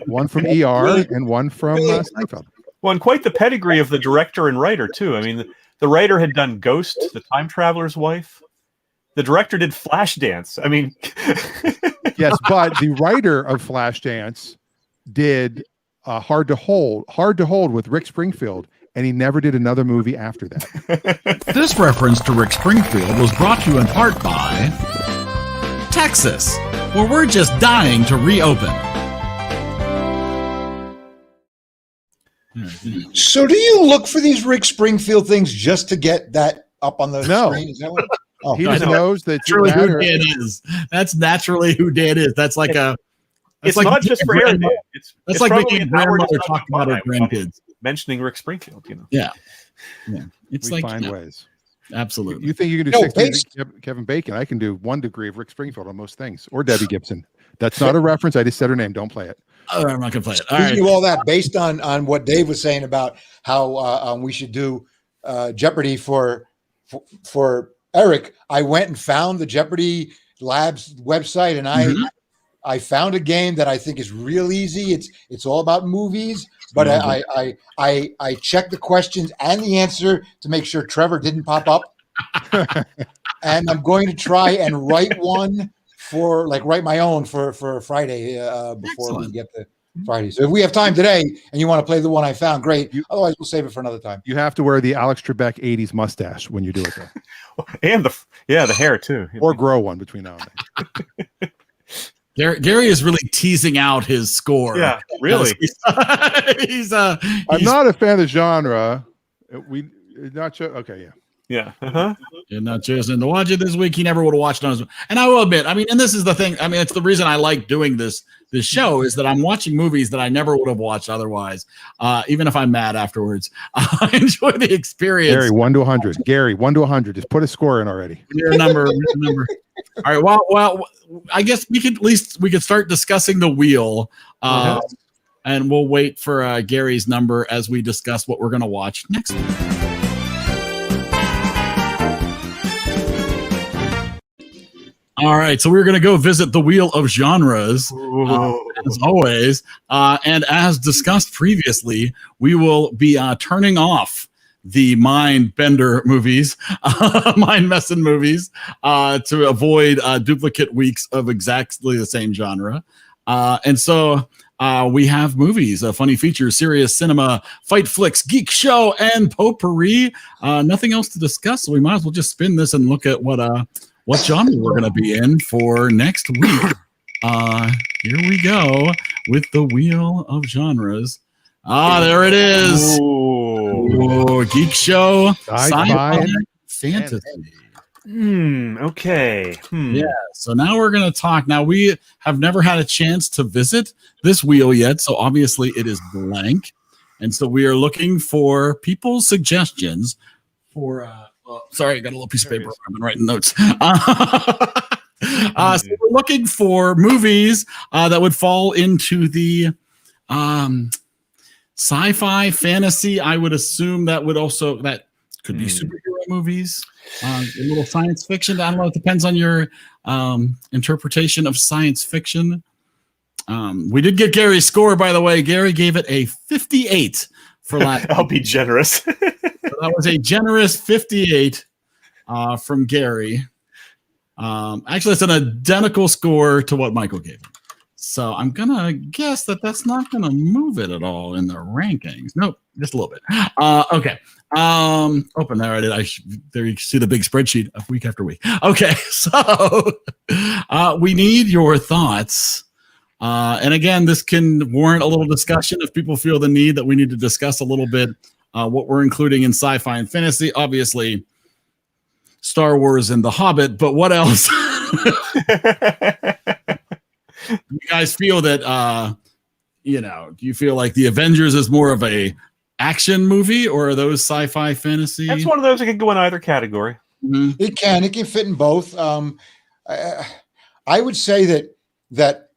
S2: one from ER and one from Seinfeld.
S4: Well, and quite the pedigree of the director and writer, too. I mean, the writer had done Ghost, The Time Traveler's Wife. The director did Flashdance. I mean...
S2: Yes, but the writer of Flashdance did Hard to Hold with Rick Springfield, and he never did another movie after that.
S1: This reference to Rick Springfield was brought to you in part by Texas, where we're just dying to reopen.
S6: So do you look for these Rick Springfield things just to get that up on the screen? Is that what? Oh,
S2: he just knows that
S1: naturally who Dan is. That's naturally who Dan is. That's like
S4: it's like not just for EriDan.
S1: It's like making a grandmother talk about her grandkids.
S4: Mentioning Rick Springfield, you know.
S1: Yeah.
S2: It's we like find ways.
S1: Absolutely.
S2: You think you can do 60 Kevin Bacon? I can do 1 degree of Rick Springfield on most things, or Debbie Gibson. That's not a reference. I just said her name. Don't play it.
S1: Oh, I'm not gonna play it.
S6: All right. Do all that based on what Dave was saying about how we should do Jeopardy for Eric. I went and found the Jeopardy Labs website, and I found a game that I think is real easy. It's all about movies, but I checked the questions and the answer to make sure Trevor didn't pop up. And I'm going to try and write one write my own for Friday before we get to Friday. So if we have time today and you want to play the one I found, great. Otherwise, we'll save it for another time.
S2: You have to wear the Alex Trebek 80s mustache when you do it, though.
S4: And the hair too.
S2: Or grow one between now and then.
S1: Gary is really teasing out his score.
S4: Yeah, really.
S2: I'm not a fan of the genre. Okay, yeah.
S4: Yeah.
S1: You're not choosing to watch it this week. He never would have watched it on his own. And I will admit, I mean, and this is the thing. I mean, it's the reason I like doing this show is that I'm watching movies that I never would have watched otherwise. Even if I'm mad afterwards, I enjoy the experience.
S2: Gary, 1 to 100. Gary, 1 to 100. Just put a score in already.
S1: Your number. All right. Well, I guess we could start discussing the wheel, and we'll wait for Gary's number as we discuss what we're going to watch next week. All right, so we're going to go visit the Wheel of Genres. as always. And as discussed previously, we will be turning off the mind bender movies, mind messing movies, to avoid duplicate weeks of exactly the same genre. And so we have movies, funny features, serious cinema, fight flicks, geek show, and potpourri. Nothing else to discuss, so we might as well just spin this and look at what genre we're going to be in for next week. Here we go with the wheel of genres. There it is. Ooh, geek show, sci-fi, fantasy.
S4: Okay.
S1: Yeah. So now we're going to talk. Now we have never had a chance to visit this wheel yet, so obviously it is blank, and so we are looking for people's suggestions for. Sorry, I got a little piece of paper. I've been writing notes. So we're looking for movies that would fall into the sci-fi, fantasy. I would assume that could be superhero movies, a little science fiction. I don't know. It depends on your interpretation of science fiction. We did get Gary's score, by the way. Gary gave it a 58 for last.
S4: I'll be generous.
S1: So that was a generous 58 from Gary. Actually, it's an identical score to what Michael gave him. So I'm going to guess that that's not going to move it at all in the rankings. Nope, just a little bit. Okay. Open there. There you see the big spreadsheet of week after week. Okay. So we need your thoughts. And again, this can warrant a little discussion if people feel the need that we need to discuss a little bit what we're including in sci-fi and fantasy. Obviously, Star Wars and The Hobbit, but what else? You guys feel that, do you feel like The Avengers is more of a action movie, or are those sci-fi fantasy?
S4: That's one of those that could go in either category.
S6: Mm-hmm. It can fit in both. I would say that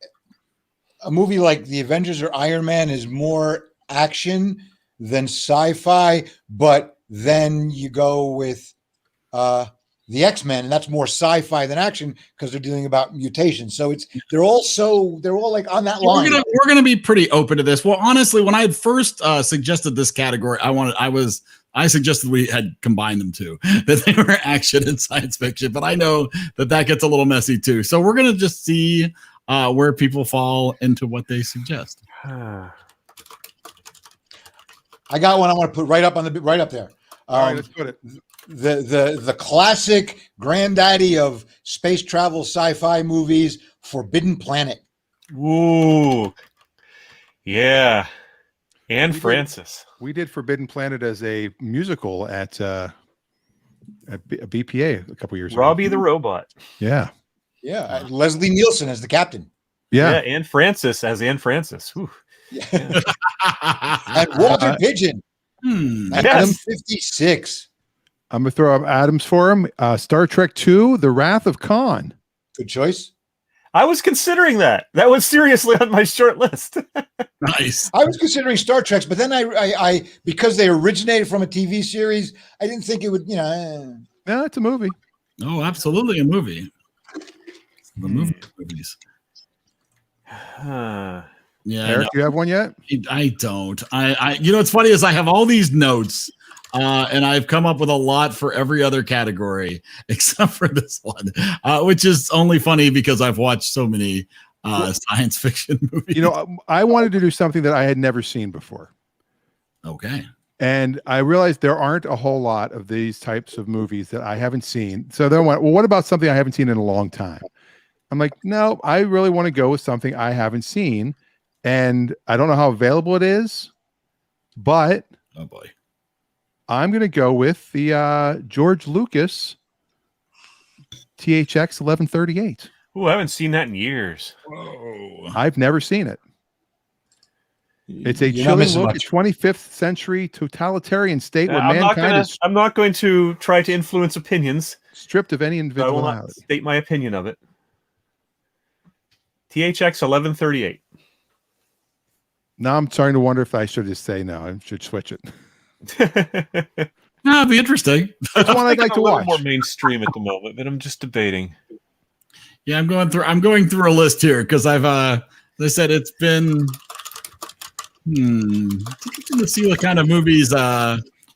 S6: a movie like The Avengers or Iron Man is more action than sci-fi, but then you go with the X-Men, and that's more sci-fi than action because they're dealing about mutations. So they're all like on that line.
S1: We're gonna be pretty open to this. Well, honestly, when I had first suggested this category, I suggested we had combined them too, that they were action and science fiction. But I know that gets a little messy too. So we're gonna just see where people fall into what they suggest.
S6: I got one I want to put right up there.
S2: All right, let's put it.
S6: The classic granddaddy of space travel sci-fi movies, Forbidden Planet.
S4: Ooh, yeah, Anne Francis.
S2: We did Forbidden Planet as a musical at BPA a couple years ago.
S4: Robbie the Robot.
S2: Yeah.
S6: Leslie Nielsen as the captain.
S2: Yeah,
S4: Anne Francis as Anne Francis. Whew.
S6: Yeah. And Walter Pigeon. Adam 56.
S2: I'm going to throw up Adams for him. Star Trek II, The Wrath of Khan.
S6: Good choice.
S4: I was considering that. That was seriously on my short list.
S1: Nice.
S6: I was considering Star Trek, but then I because they originated from a TV series, I didn't think it would,
S2: No, it's a movie.
S1: Oh, absolutely a movie. The movies.
S2: Yeah, Eric, you have one yet?
S1: I don't. I what's funny is I have all these notes, and I've come up with a lot for every other category except for this one, which is only funny because I've watched so many science fiction movies.
S2: I wanted to do something that I had never seen before.
S1: Okay.
S2: And I realized there aren't a whole lot of these types of movies that I haven't seen. So then I went, well, what about something I haven't seen in a long time? I'm like, no, I really want to go with something I haven't seen. And I don't know how available it is, but
S1: oh boy,
S2: I'm going to go with the George Lucas THX 1138.
S4: Oh, I haven't seen that in years.
S1: Whoa.
S2: I've never seen it. It's a chilling look at 25th century totalitarian state where mankind is.
S4: I'm not going to try to influence opinions.
S2: Stripped of any individuality.
S4: I will not state my opinion of it. THX 1138.
S2: Now I'm starting to wonder if I should just say no. I should switch it.
S1: That'd be interesting.
S2: That's one I'd like to watch.
S4: More mainstream at the moment, but I'm just debating.
S1: Yeah, I'm going through a list here because I've They said it's been to see what kind of movies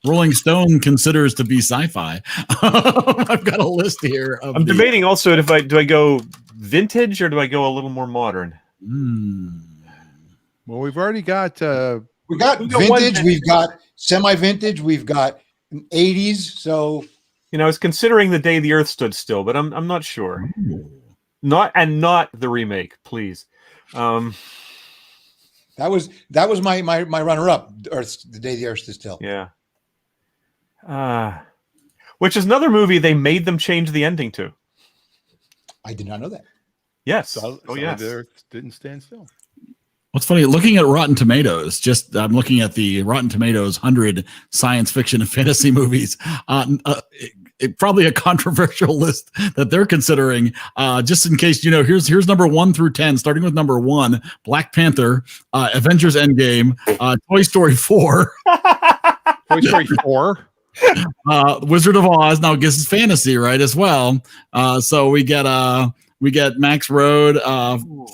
S1: Rolling Stone considers to be sci-fi. I've got a list here.
S4: I'm debating also do I go vintage or do I go a little more modern?
S2: Well, we've already got
S6: we got vintage, we've got semi-vintage, we've got 80s. So
S4: I was considering The Day the Earth Stood Still, but I'm not sure. Not the remake, please.
S6: That was my runner-up. The Day the Earth Stood Still.
S4: Yeah. Which is another movie they made them change the ending to.
S6: I did not know that.
S4: Yes. Yes.
S2: The Earth didn't stand still.
S1: What's funny, looking at Rotten Tomatoes, I'm looking at the Rotten Tomatoes 100 science fiction and fantasy movies. Probably a controversial list that they're considering. Just in case, here's number 1 through 10, starting with number 1, Black Panther, Avengers Endgame, Toy Story 4.
S2: Toy Story 4.
S1: Wizard of Oz. Now, I guess it's fantasy, right, as well. So we get Max Road,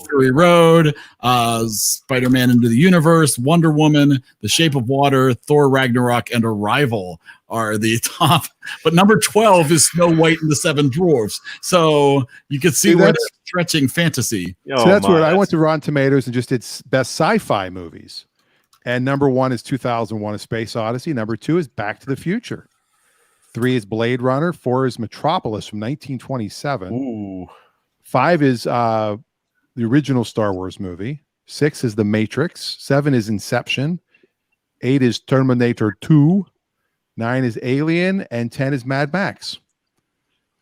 S1: Fury Road, Spider-Man Into the Universe, Wonder Woman, The Shape of Water, Thor Ragnarok, and Arrival are the top. But number 12 is Snow White and the Seven Dwarfs. So you can see where they're stretching fantasy.
S2: So that's where I went to Rotten Tomatoes and just did best sci-fi movies. And number 1 is 2001: A Space Odyssey. Number 2 is Back to the Future. 3 is Blade Runner. 4 is Metropolis from 1927.
S4: Ooh.
S2: 5 is the original Star Wars movie. 6 is The Matrix. 7 is Inception. 8 is Terminator 2. 9 is Alien, and 10 is Mad Max.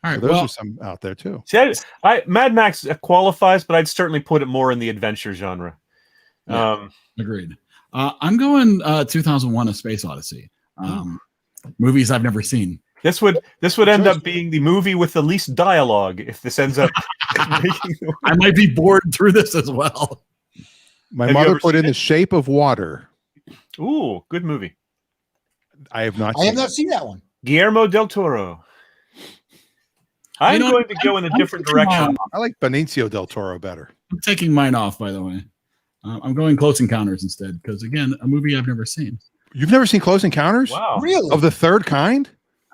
S1: All right,
S2: so those are some out there too.
S4: See, Mad Max qualifies, but I'd certainly put it more in the adventure genre.
S1: Yeah, agreed. I'm going 2001: A Space Odyssey. Movies I've never seen.
S4: This would end up being the movie with the least dialogue if this ends up making.
S1: I might be bored through this as well.
S2: My mother put in The Shape of Water.
S4: Ooh, good movie.
S2: I have not
S6: seen that one.
S4: Guillermo del Toro. I'm going to go in a different direction.
S2: I like Benicio del Toro better.
S1: I'm taking mine off, by the way. I'm going Close Encounters instead because, again, a movie I've never seen.
S2: You've never seen Close Encounters?
S4: Wow.
S6: Really?
S2: Of the third kind?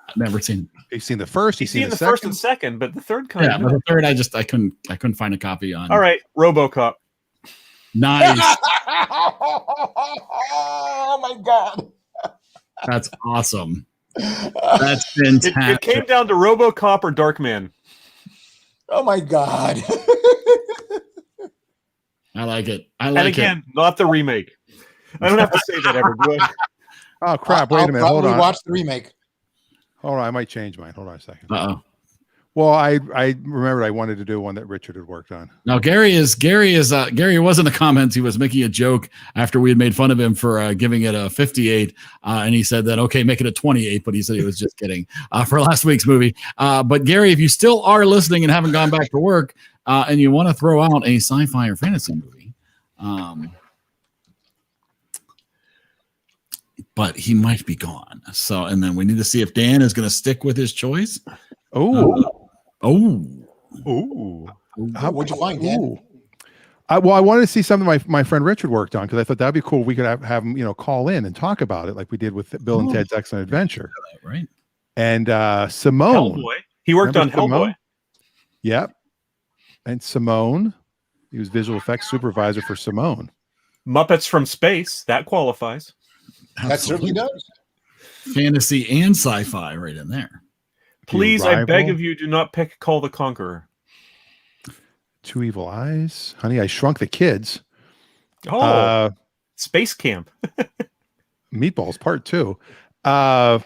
S1: I've never seen.
S2: You've seen the first.
S4: You've seen the first and second, but the third kind.
S1: Yeah, but the third, I couldn't find a copy on.
S4: All right, RoboCop.
S1: Nice.
S6: Oh my God.
S1: That's awesome. That's fantastic.
S4: It came down to RoboCop or Darkman.
S6: Oh my God.
S1: I like it.
S4: And again, not the remake. I don't have to say that ever, do I?
S2: Oh crap! Wait a minute. Hold on.
S6: Watch the remake. Hold
S2: on, I might change mine. Hold on a second.
S1: Uh-oh.
S2: Well, I remembered I wanted to do one that Richard had worked on.
S1: Now Gary was in the comments. He was making a joke after we had made fun of him for giving it a 58, and he said that okay, make it a 28, but he said he was just kidding for last week's movie. But Gary, if you still are listening and haven't gone back to work, and you want to throw out a sci-fi or fantasy movie, but he might be gone. So, and then we need to see if Dan is going to stick with his choice.
S6: What'd you find, Dan?
S2: I wanted to see something my friend Richard worked on because I thought that'd be cool. We could have him, call in and talk about it like we did with Bill and Ted's Excellent Adventure.
S1: Right.
S2: And Simone.
S4: Hellboy. He worked on Hellboy.
S2: Yep. And Simone. He was visual effects supervisor for Simone.
S4: Muppets from Space. That qualifies.
S6: That certainly does.
S1: Fantasy and sci-fi right in there.
S4: Please, I beg of you, do not pick Call the Conqueror.
S2: Two Evil Eyes. Honey, I Shrunk the Kids.
S4: Oh, Space Camp.
S2: Meatballs Part 2. I've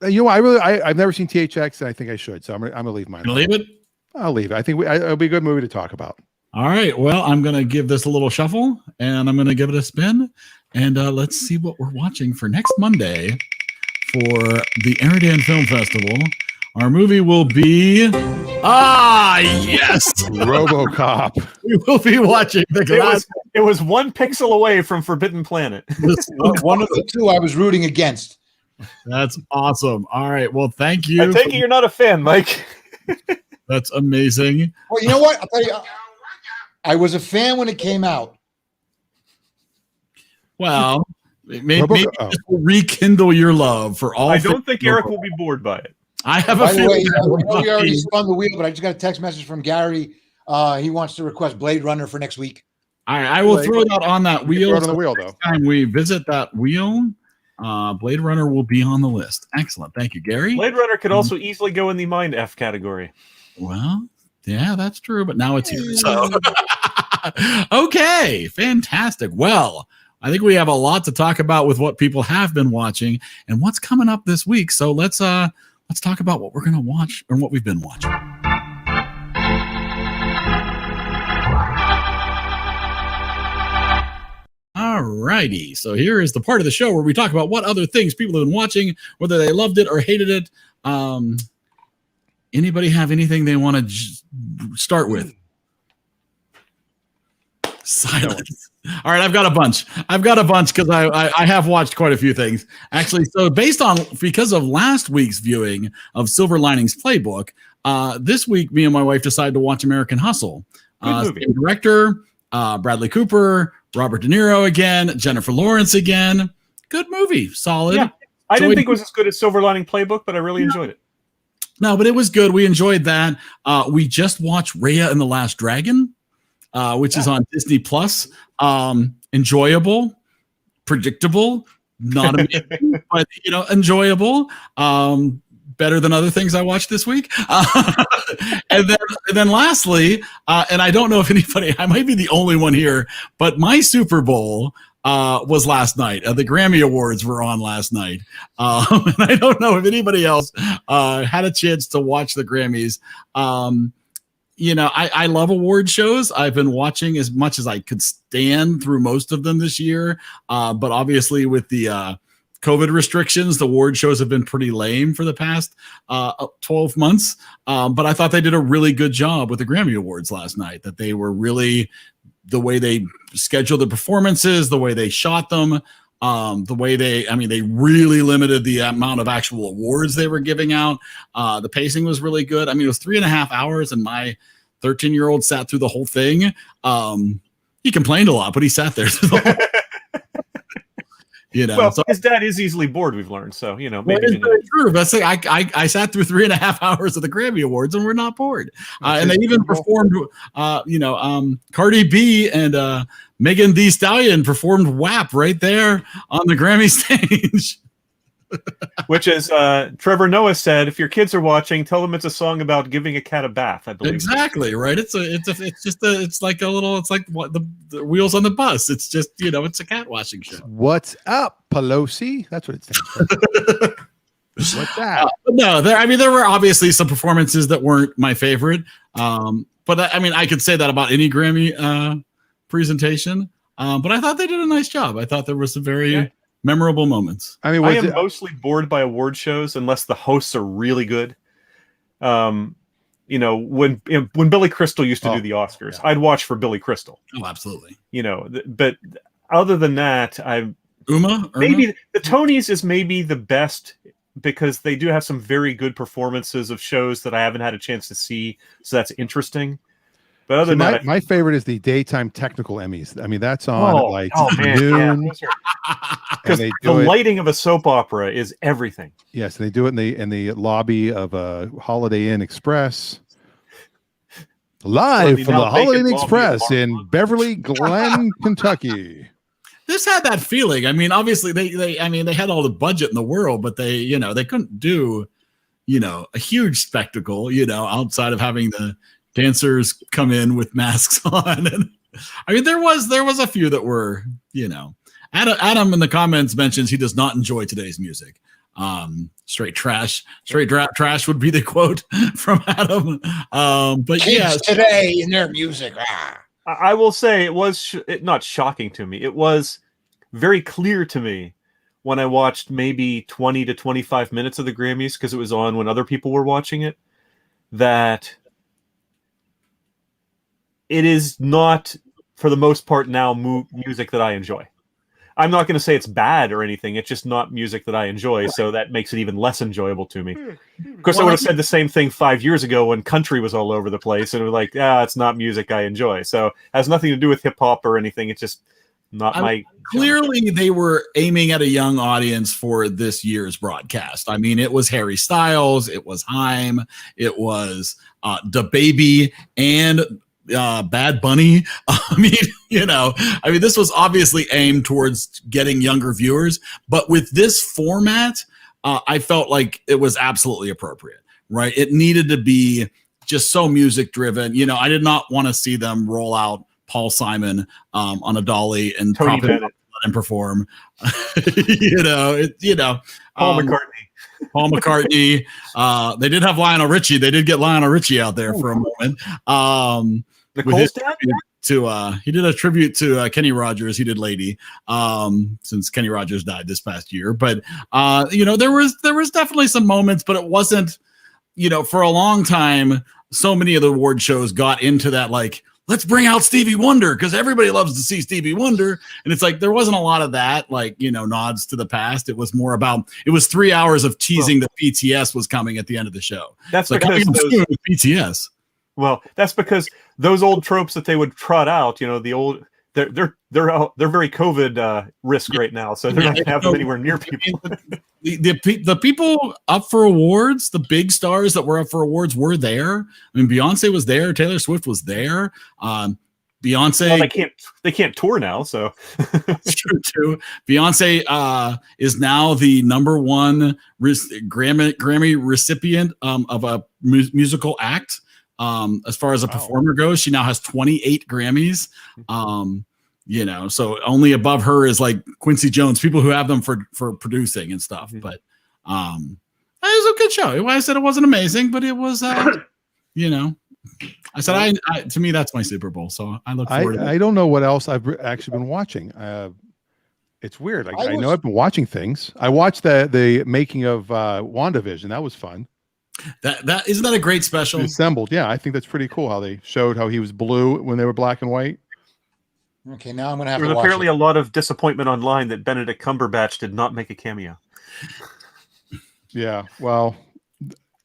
S2: never seen THX, and I think I should, so I'm gonna leave mine.
S1: Leave it?
S2: I'll leave it. I think it'll be a good movie to talk about.
S1: All right. Well, I'm going to give this a little shuffle, and I'm going to give it a spin, and let's see what we're watching for next Monday for the EriDan Film Festival. Our movie will be yes,
S2: RoboCop.
S1: We will be watching
S4: It was 1 pixel away from Forbidden Planet.
S6: One of the two I was rooting against.
S1: That's awesome. All right. Well, thank you.
S4: I take it you're not a fan, Mike.
S1: That's amazing.
S6: Well, you know what? I'll tell you. I was a fan when it came out.
S1: Well, maybe this will rekindle your love for all.
S4: I don't think Eric will be bored by it.
S1: I have
S6: By
S1: a
S6: the way,
S1: feeling.
S6: I know we already spun the wheel, but I just got a text message from Gary. He wants to request Blade Runner for next week.
S1: I will throw that on that wheel.
S2: Throw it on the wheel, though.
S1: Next time we visit that wheel, Blade Runner will be on the list. Excellent. Thank you, Gary.
S4: Blade Runner could also easily go in the Mind F category.
S1: Well, yeah, that's true, but now it's here. So, okay, fantastic. Well, I think we have a lot to talk about with what people have been watching and what's coming up this week. So let's talk about what we're going to watch and what we've been watching. All righty. So here is the part of the show where we talk about what other things people have been watching, whether they loved it or hated it. Anybody have anything they want to start with? Silence. All right, I've got a bunch because I have watched quite a few things actually. So because of last week's viewing of Silver Linings Playbook, this week me and my wife decided to watch American Hustle.
S4: Good movie.
S1: Same director, Bradley Cooper, Robert De Niro again, Jennifer Lawrence again. Good movie, solid. Yeah,
S4: I didn't think it was as good as Silver Lining Playbook, but I really enjoyed it.
S1: No, but it was good. We enjoyed that. We just watched Raya and the Last Dragon, which is on Disney Plus. Enjoyable, predictable, not amazing, but enjoyable. Better than other things I watched this week. And then lastly, and I don't know if anybody, I might be the only one here, but my Super Bowl was last night. The Grammy Awards were on last night. And I don't know if anybody else had a chance to watch the Grammys. I love award shows. I've been watching as much as I could stand through most of them this year. But obviously with the COVID restrictions, the award shows have been pretty lame for the past 12 months. But I thought they did a really good job with the Grammy Awards last night, that they were really, the way they scheduled the performances, the way they shot them, the way they really limited the amount of actual awards they were giving out. The pacing was really good. I mean, it was 3.5 hours and my 13-year-old sat through the whole thing. He complained a lot, but he sat there through the whole
S4: well, so his dad is easily bored, we've learned. So, maybe
S1: it's very true. But I sat through 3.5 hours of the Grammy Awards and we're not bored. And they even performed, Cardi B and Megan Thee Stallion performed WAP right there on the Grammy stage.
S4: Which is Trevor Noah said, if your kids are watching, tell them it's a song about giving a cat a bath. I believe
S1: exactly right. It's like the wheels on the bus. It's just it's a cat washing show.
S2: What's up, Pelosi? That's what it stands for. What's that?
S1: No, there were obviously some performances that weren't my favorite. But I could say that about any Grammy presentation. But I thought they did a nice job. I thought there was some very memorable moments.
S4: I am mostly bored by award shows unless the hosts are really good. When Billy Crystal used to do the Oscars, I'd watch for Billy Crystal.
S1: Oh, absolutely.
S4: But other than that, maybe the Tonys is maybe the best because they do have some very good performances of shows that I haven't had a chance to see. So that's interesting. But other than that,
S2: my favorite is the daytime technical Emmys. I mean, that's on noon.
S4: Because the lighting of a soap opera is everything.
S2: Yes, they do it in the lobby of a Holiday Inn Express. Live from the Holiday Inn Express in Beverly Glen, Kentucky.
S1: This had that feeling. I mean, obviously they had all the budget in the world, but they couldn't do, a huge spectacle, outside of having the dancers come in with masks on. And there was a few that were, Adam in the comments mentions he does not enjoy today's music. Straight trash would be the quote from Adam. But
S6: kids today in their music.
S4: I will say it was not shocking to me. It was very clear to me when I watched maybe 20 to 25 minutes of the Grammys, because it was on when other people were watching it, that it is not, for the most part now, music that I enjoy. I'm not going to say it's bad or anything. It's just not music that I enjoy, so that makes it even less enjoyable to me. Of course, I would have said the same thing 5 years ago when country was all over the place, and it was like, it's not music I enjoy. So it has nothing to do with hip hop or anything. It's just not my.
S1: Clearly, they were aiming at a young audience for this year's broadcast. I mean, it was Harry Styles, it was Haim, it was DaBaby, and Bad Bunny. I mean, this was obviously aimed towards getting younger viewers, but with this format, I felt like it was absolutely appropriate, right? It needed to be just so music driven. I did not want to see them roll out Paul Simon on a dolly and probably let him perform. Paul McCartney. They did have Lionel Richie. They did get Lionel Richie out there for a moment.
S4: Nicole's dad?
S1: He did a tribute to Kenny Rogers. He did Lady, since Kenny Rogers died this past year. But there was definitely some moments, but it wasn't, for a long time, so many of the award shows got into that, like, let's bring out Stevie Wonder because everybody loves to see Stevie Wonder. And it's like, there wasn't a lot of that, like, nods to the past. It was more about, it was 3 hours of teasing that BTS was coming at the end of the show.
S4: That's
S1: like,
S4: because
S1: BTS.
S4: Well, that's because those old tropes that they would trot out, the old, they're very COVID risk right now, so they're not going to have them anywhere near people.
S1: The people up for awards, the big stars that were up for awards were there. I mean, Beyonce was there, Taylor Swift was there. Beyonce,
S4: well, they can't tour now, so
S1: that's true too. Beyonce is now the #1 Grammy recipient of a musical act. As far as a performer goes, she now has 28 Grammys. So only above her is like Quincy Jones, people who have them for producing and stuff. Mm-hmm. But it was a good show. I said it wasn't amazing, but it was, I said, to me, that's my Super Bowl. So I look forward to it.
S2: I don't know what else I've actually been watching. It's weird. I know I've been watching things. I watched the making of WandaVision. That was fun.
S1: That isn't that a great special?
S2: Assembled. Yeah, I think that's pretty cool how they showed how he was blue when they were black and white.
S6: Okay, now I'm going to have
S4: to watch it. There was apparently
S6: a
S4: lot of disappointment online that Benedict Cumberbatch did not make a cameo.
S2: Yeah, well,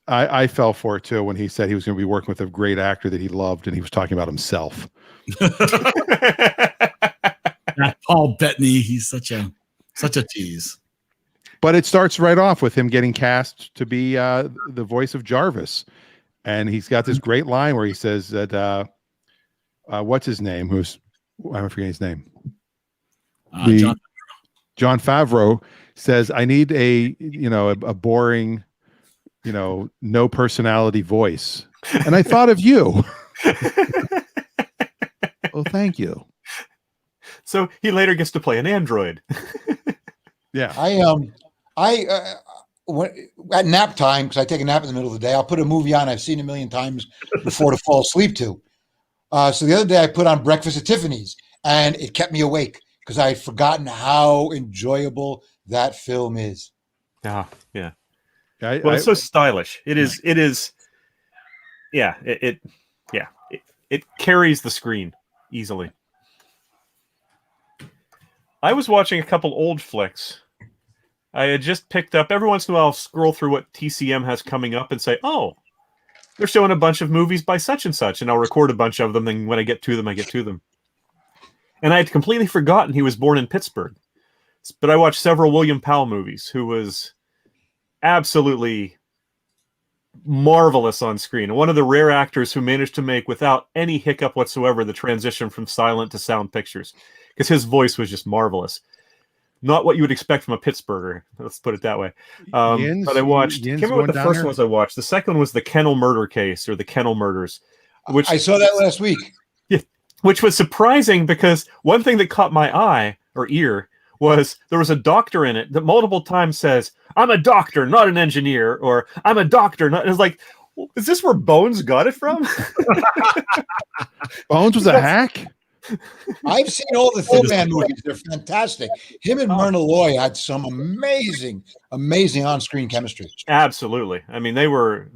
S2: I fell for it too when he said he was going to be working with a great actor that he loved, and he was talking about himself.
S1: Paul Bettany, he's such a tease.
S2: But it starts right off with him getting cast to be the voice of Jarvis. And he's got this great line where he says that, what's his name? I'm forgetting his name. Jon Favreau says, I need a boring, no personality voice. And I thought of you. Well, thank you.
S4: So he later gets to play an android.
S2: Yeah.
S6: I at nap time, because I take a nap in the middle of the day, I'll put a movie on I've seen a million times before to fall asleep to. So the other day I put on Breakfast at Tiffany's, and it kept me awake because I had forgotten how enjoyable that film is.
S4: Yeah. Well, it's so stylish. It is. Yeah. It carries the screen easily. I was watching a couple old flicks. I had just picked up, every once in a while, I'll scroll through what TCM has coming up and say, oh, they're showing a bunch of movies by such and such, and I'll record a bunch of them, and when I get to them, I get to them. And I had completely forgotten he was born in Pittsburgh. But I watched several William Powell movies, who was absolutely marvelous on screen. One of the rare actors who managed to make, without any hiccup whatsoever, the transition from silent to sound pictures, because his voice was just marvelous. Not what you would expect from a Pittsburgher. Let's put it that way. But I watched. I can't remember what the first one was I watched. The second one was the Kennel Murder Case, or the Kennel Murders, which
S6: I saw that last week.
S4: Yeah, which was surprising because one thing that caught my eye or ear was there was a doctor in it that multiple times says, "I'm a doctor, not an engineer," or "I'm a doctor." Not. It's like, is this where Bones got it from?
S2: Bones was a hack.
S6: I've seen all the Thin Man movies. They're fantastic. Him and Myrna Loy had some amazing on-screen chemistry.
S4: Absolutely. I mean, they were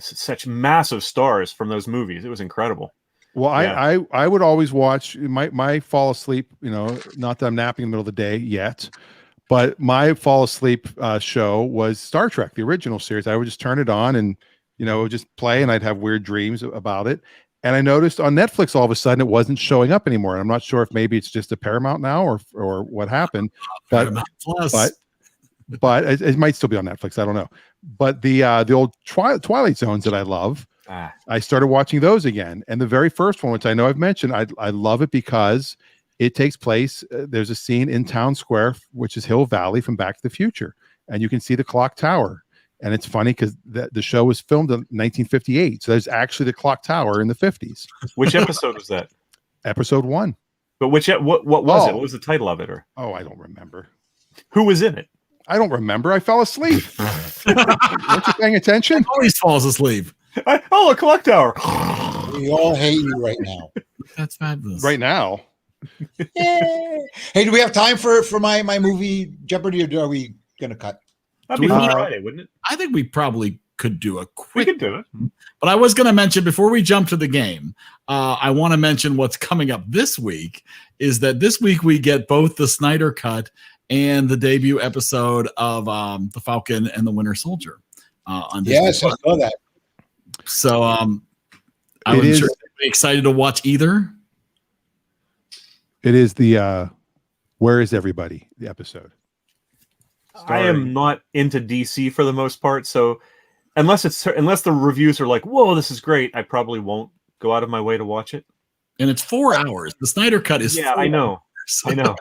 S4: such massive stars from those movies. It was incredible.
S2: Well,
S4: Yeah.
S2: I would always watch my fall asleep. Not that I'm napping in the middle of the day yet, but my fall asleep show was Star Trek, the original series. I would just turn it on and it would just play, and I'd have weird dreams about it. And I noticed on Netflix all of a sudden it wasn't showing up anymore. And I'm not sure if maybe it's just a Paramount now or what happened, but
S1: Paramount Plus.
S2: but it might still be on Netflix. I don't know. But the old Twilight Zones that I love. I started watching those again, and the very first one, which I know I've mentioned, I love it because it takes place. There's a scene in Town Square, which is Hill Valley from Back to the Future, and you can see the clock tower. And it's funny because the show was filmed in 1958, so there's actually the clock tower in the 50s.
S4: Which episode was that?
S2: Episode 1.
S4: But what was it? What was the title of it? Or
S2: I don't remember.
S4: Who was in it?
S2: I don't remember. I fell asleep. Weren't you paying attention?
S1: Always falls asleep.
S4: A clock tower.
S6: We all hate you right now.
S1: That's fabulous.
S2: Right now.
S6: Hey, do we have time for my movie Jeopardy, or are we gonna cut?
S4: That'd be fun Friday, wouldn't it?
S1: I think we probably could do a quick.
S4: We could do it.
S1: But I was going to mention before we jump to the game, I want to mention what's coming up this week is that this week we get both the Snyder Cut and the debut episode of The Falcon and the Winter Soldier. On Disney
S6: Yes, I saw that.
S1: So I was sure excited to watch either.
S2: It is the Where Is Everybody? The episode.
S4: I am not into DC for the most part, so unless the reviews are like, "Whoa, this is great," I probably won't go out of my way to watch it.
S1: And it's 4 hours. The Snyder Cut is 4
S4: I know.
S1: hours.
S4: I know.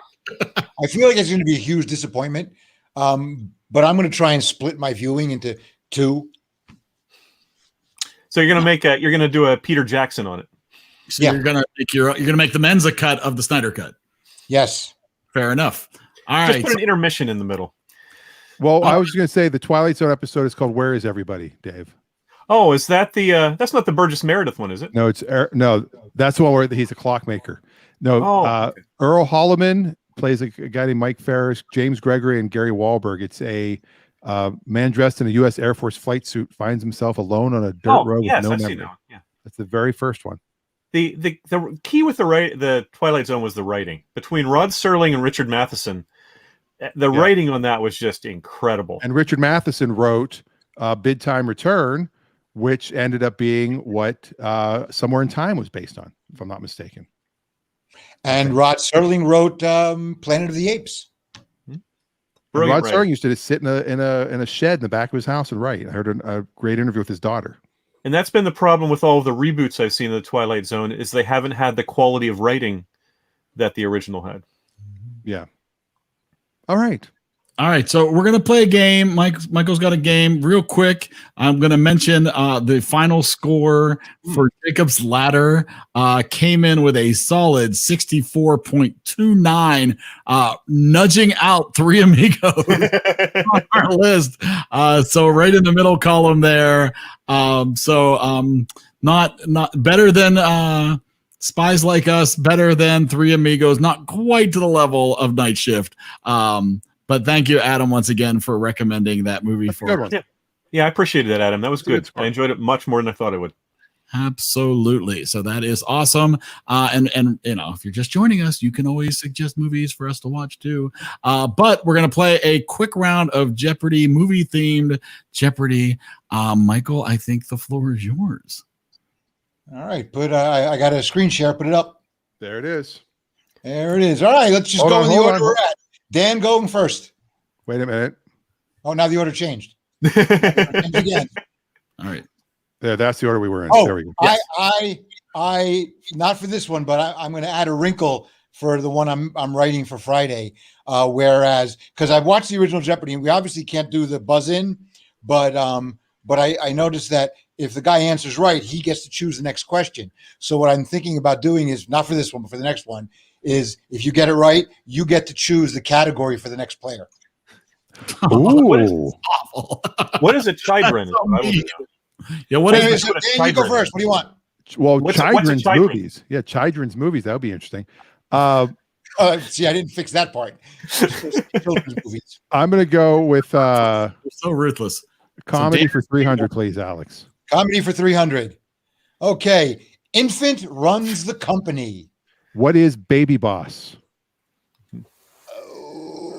S6: I feel like it's going to be a huge disappointment, but I'm going to try and split my viewing into 2.
S4: So you're gonna do a Peter Jackson on it.
S1: So you're gonna make the Menza cut of the Snyder Cut.
S6: Yes.
S1: Fair enough. All
S4: Just
S1: right.
S4: put an intermission in the middle.
S2: Well, I was going to say the Twilight Zone episode is called "Where Is Everybody," Dave.
S4: Oh, is that the? That's not the Burgess Meredith one, is it?
S2: No, that's the one where he's a clockmaker. No,
S4: okay.
S2: Earl Holliman plays a guy named Mike Ferris, James Gregory, and Gary Wahlberg. It's a man dressed in a U.S. Air Force flight suit finds himself alone on a dirt road with no memory.
S4: Yeah,
S2: that's the very first one.
S4: The key with the Twilight Zone was the writing between Rod Serling and Richard Matheson. The writing on that was just incredible.
S2: And Richard Matheson wrote Bid Time Return, which ended up being what Somewhere in Time was based on, if I'm not mistaken.
S6: And Rod Serling wrote Planet of the Apes.
S2: Rod Serling used to sit in a shed in the back of his house and write. I heard a great interview with his daughter.
S4: And that's been the problem with all of the reboots I've seen of the Twilight Zone is they haven't had the quality of writing that the original had.
S2: Yeah. All right.
S1: So we're gonna play a game. Michael's got a game. Real quick, I'm gonna mention the final score for Jacob's Ladder came in with a solid 64.29, nudging out Three Amigos on our list. So right in the middle column there. Not better than Spies Like Us, better than Three Amigos, not quite to the level of Night Shift. But thank you, Adam, once again for recommending that movie for us.
S4: Yeah, I appreciated that, Adam. That was good. I enjoyed it much more than I thought I would.
S1: Absolutely. So that is awesome. And if you're just joining us, you can always suggest movies for us to watch too. But we're gonna play a quick round of Jeopardy, movie themed Jeopardy. Michael, I think the floor is yours.
S6: All right, I got a screen share. Put it up.
S2: There it is.
S6: There it is. All right, let's just go in the order we're at. Dan going first.
S2: Wait a minute.
S6: Oh, now the order changed. Again.
S1: All right.
S2: There, that's the order we were in.
S6: Oh,
S2: there we go.
S6: Yes. I not for this one, but I'm going to add a wrinkle for the one I'm writing for Friday. Whereas, because I've watched the original Jeopardy, and we obviously can't do the buzz in, but I noticed that if the guy answers right, he gets to choose the next question. So what I'm thinking about doing is not for this one, but for the next one. Is if you get it right, you get to choose the category for the next player.
S2: Ooh.
S4: What is awful? What is a chidren?
S1: Yeah, what
S6: Anyway,
S1: is
S6: so Dan, you go first. What do you want?
S2: Well,
S4: what's
S2: Chidren's
S4: Chidren?
S2: movies. Yeah, Chidren's movies. That would be interesting.
S6: See, I didn't fix that part. Children's movies.
S2: I'm going to go with
S1: so ruthless.
S2: Comedy for 300, please, Alex.
S6: Comedy for 300. Okay. infant runs the company.
S2: What is Baby Boss?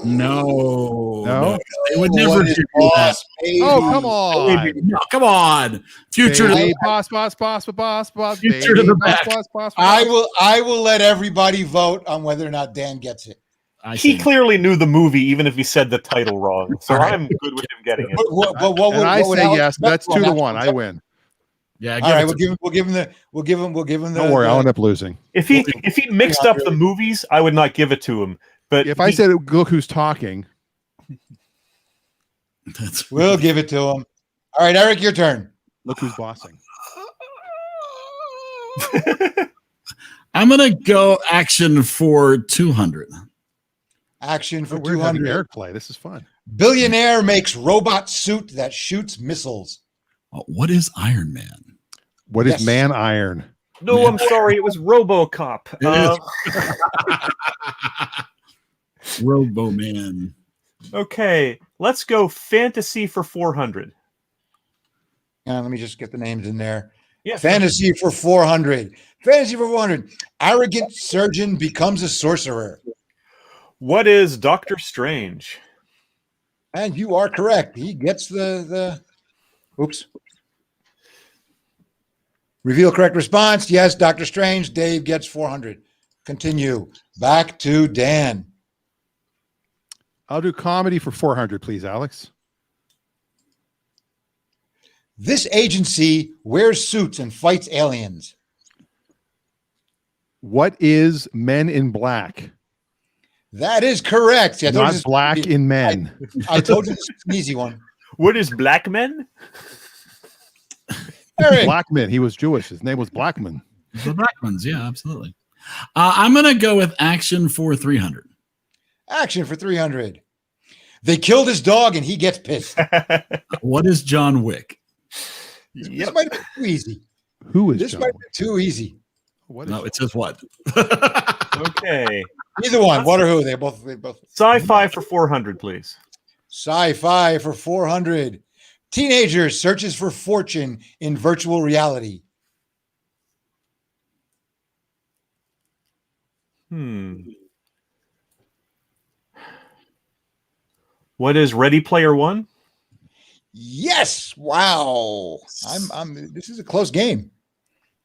S1: No. They would never do that.
S2: Oh, come on.
S1: No, come on. Future to
S2: Baby
S1: the
S2: boss.
S1: Future to the back.
S2: Boss.
S6: I will let everybody vote on whether or not Dan gets it.
S4: He clearly knew the movie, even if he said the title wrong. So I'm good with him getting it.
S6: But what
S2: And I say yes. That's 2-1. I win.
S1: Yeah.
S6: All right, we'll give him the.
S2: Don't worry, I'll end up losing.
S4: If he mixed up the movies, I would not give it to him. But
S2: If I said, "Look who's talking,"
S6: we'll give it to him. All right, Eric, your turn.
S2: Look who's bossing.
S1: I'm gonna go action for 200.
S6: Action for
S2: We're having
S6: 200.
S2: Eric play. This is fun.
S6: Billionaire makes robot suit that shoots missiles.
S1: What is Iron Man?
S2: What is Man Iron?
S4: No, I'm sorry. It was RoboCop.
S1: Robo Man.
S4: Okay, let's go fantasy for 400.
S6: Let me just get the names in there.
S4: Yes.
S6: Fantasy for 400. Fantasy for 400. Arrogant surgeon becomes a sorcerer.
S4: What is Doctor Strange?
S6: And you are correct. He gets the oops. Reveal correct response. Yes, Doctor Strange. Dave gets 400. Continue. Back to Dan.
S2: I'll do comedy for 400, please, Alex.
S6: This agency wears suits and fights aliens.
S2: What is Men in Black?
S6: That is correct. I told you
S2: Not
S6: this-
S2: Black in Men.
S6: I told you this is an easy one.
S4: What is Black Men?
S6: Eric.
S2: Blackman. He was Jewish. His name was Blackman.
S1: The Blackmans, yeah, absolutely. I'm gonna go with action for 300.
S6: Action for 300. They killed his dog and he gets pissed.
S1: What is John Wick?
S6: This might be too easy.
S2: Who is
S6: This
S2: John
S6: might
S2: Wick?
S6: be too easy.
S2: What is
S1: No, it says what?
S4: Okay.
S6: Either one. What or who? They both.
S4: Sci-fi for 400, please.
S6: Sci-fi for 400. Teenager searches for fortune in virtual reality.
S4: What is Ready Player One?
S6: Yes. Wow. This is a close game.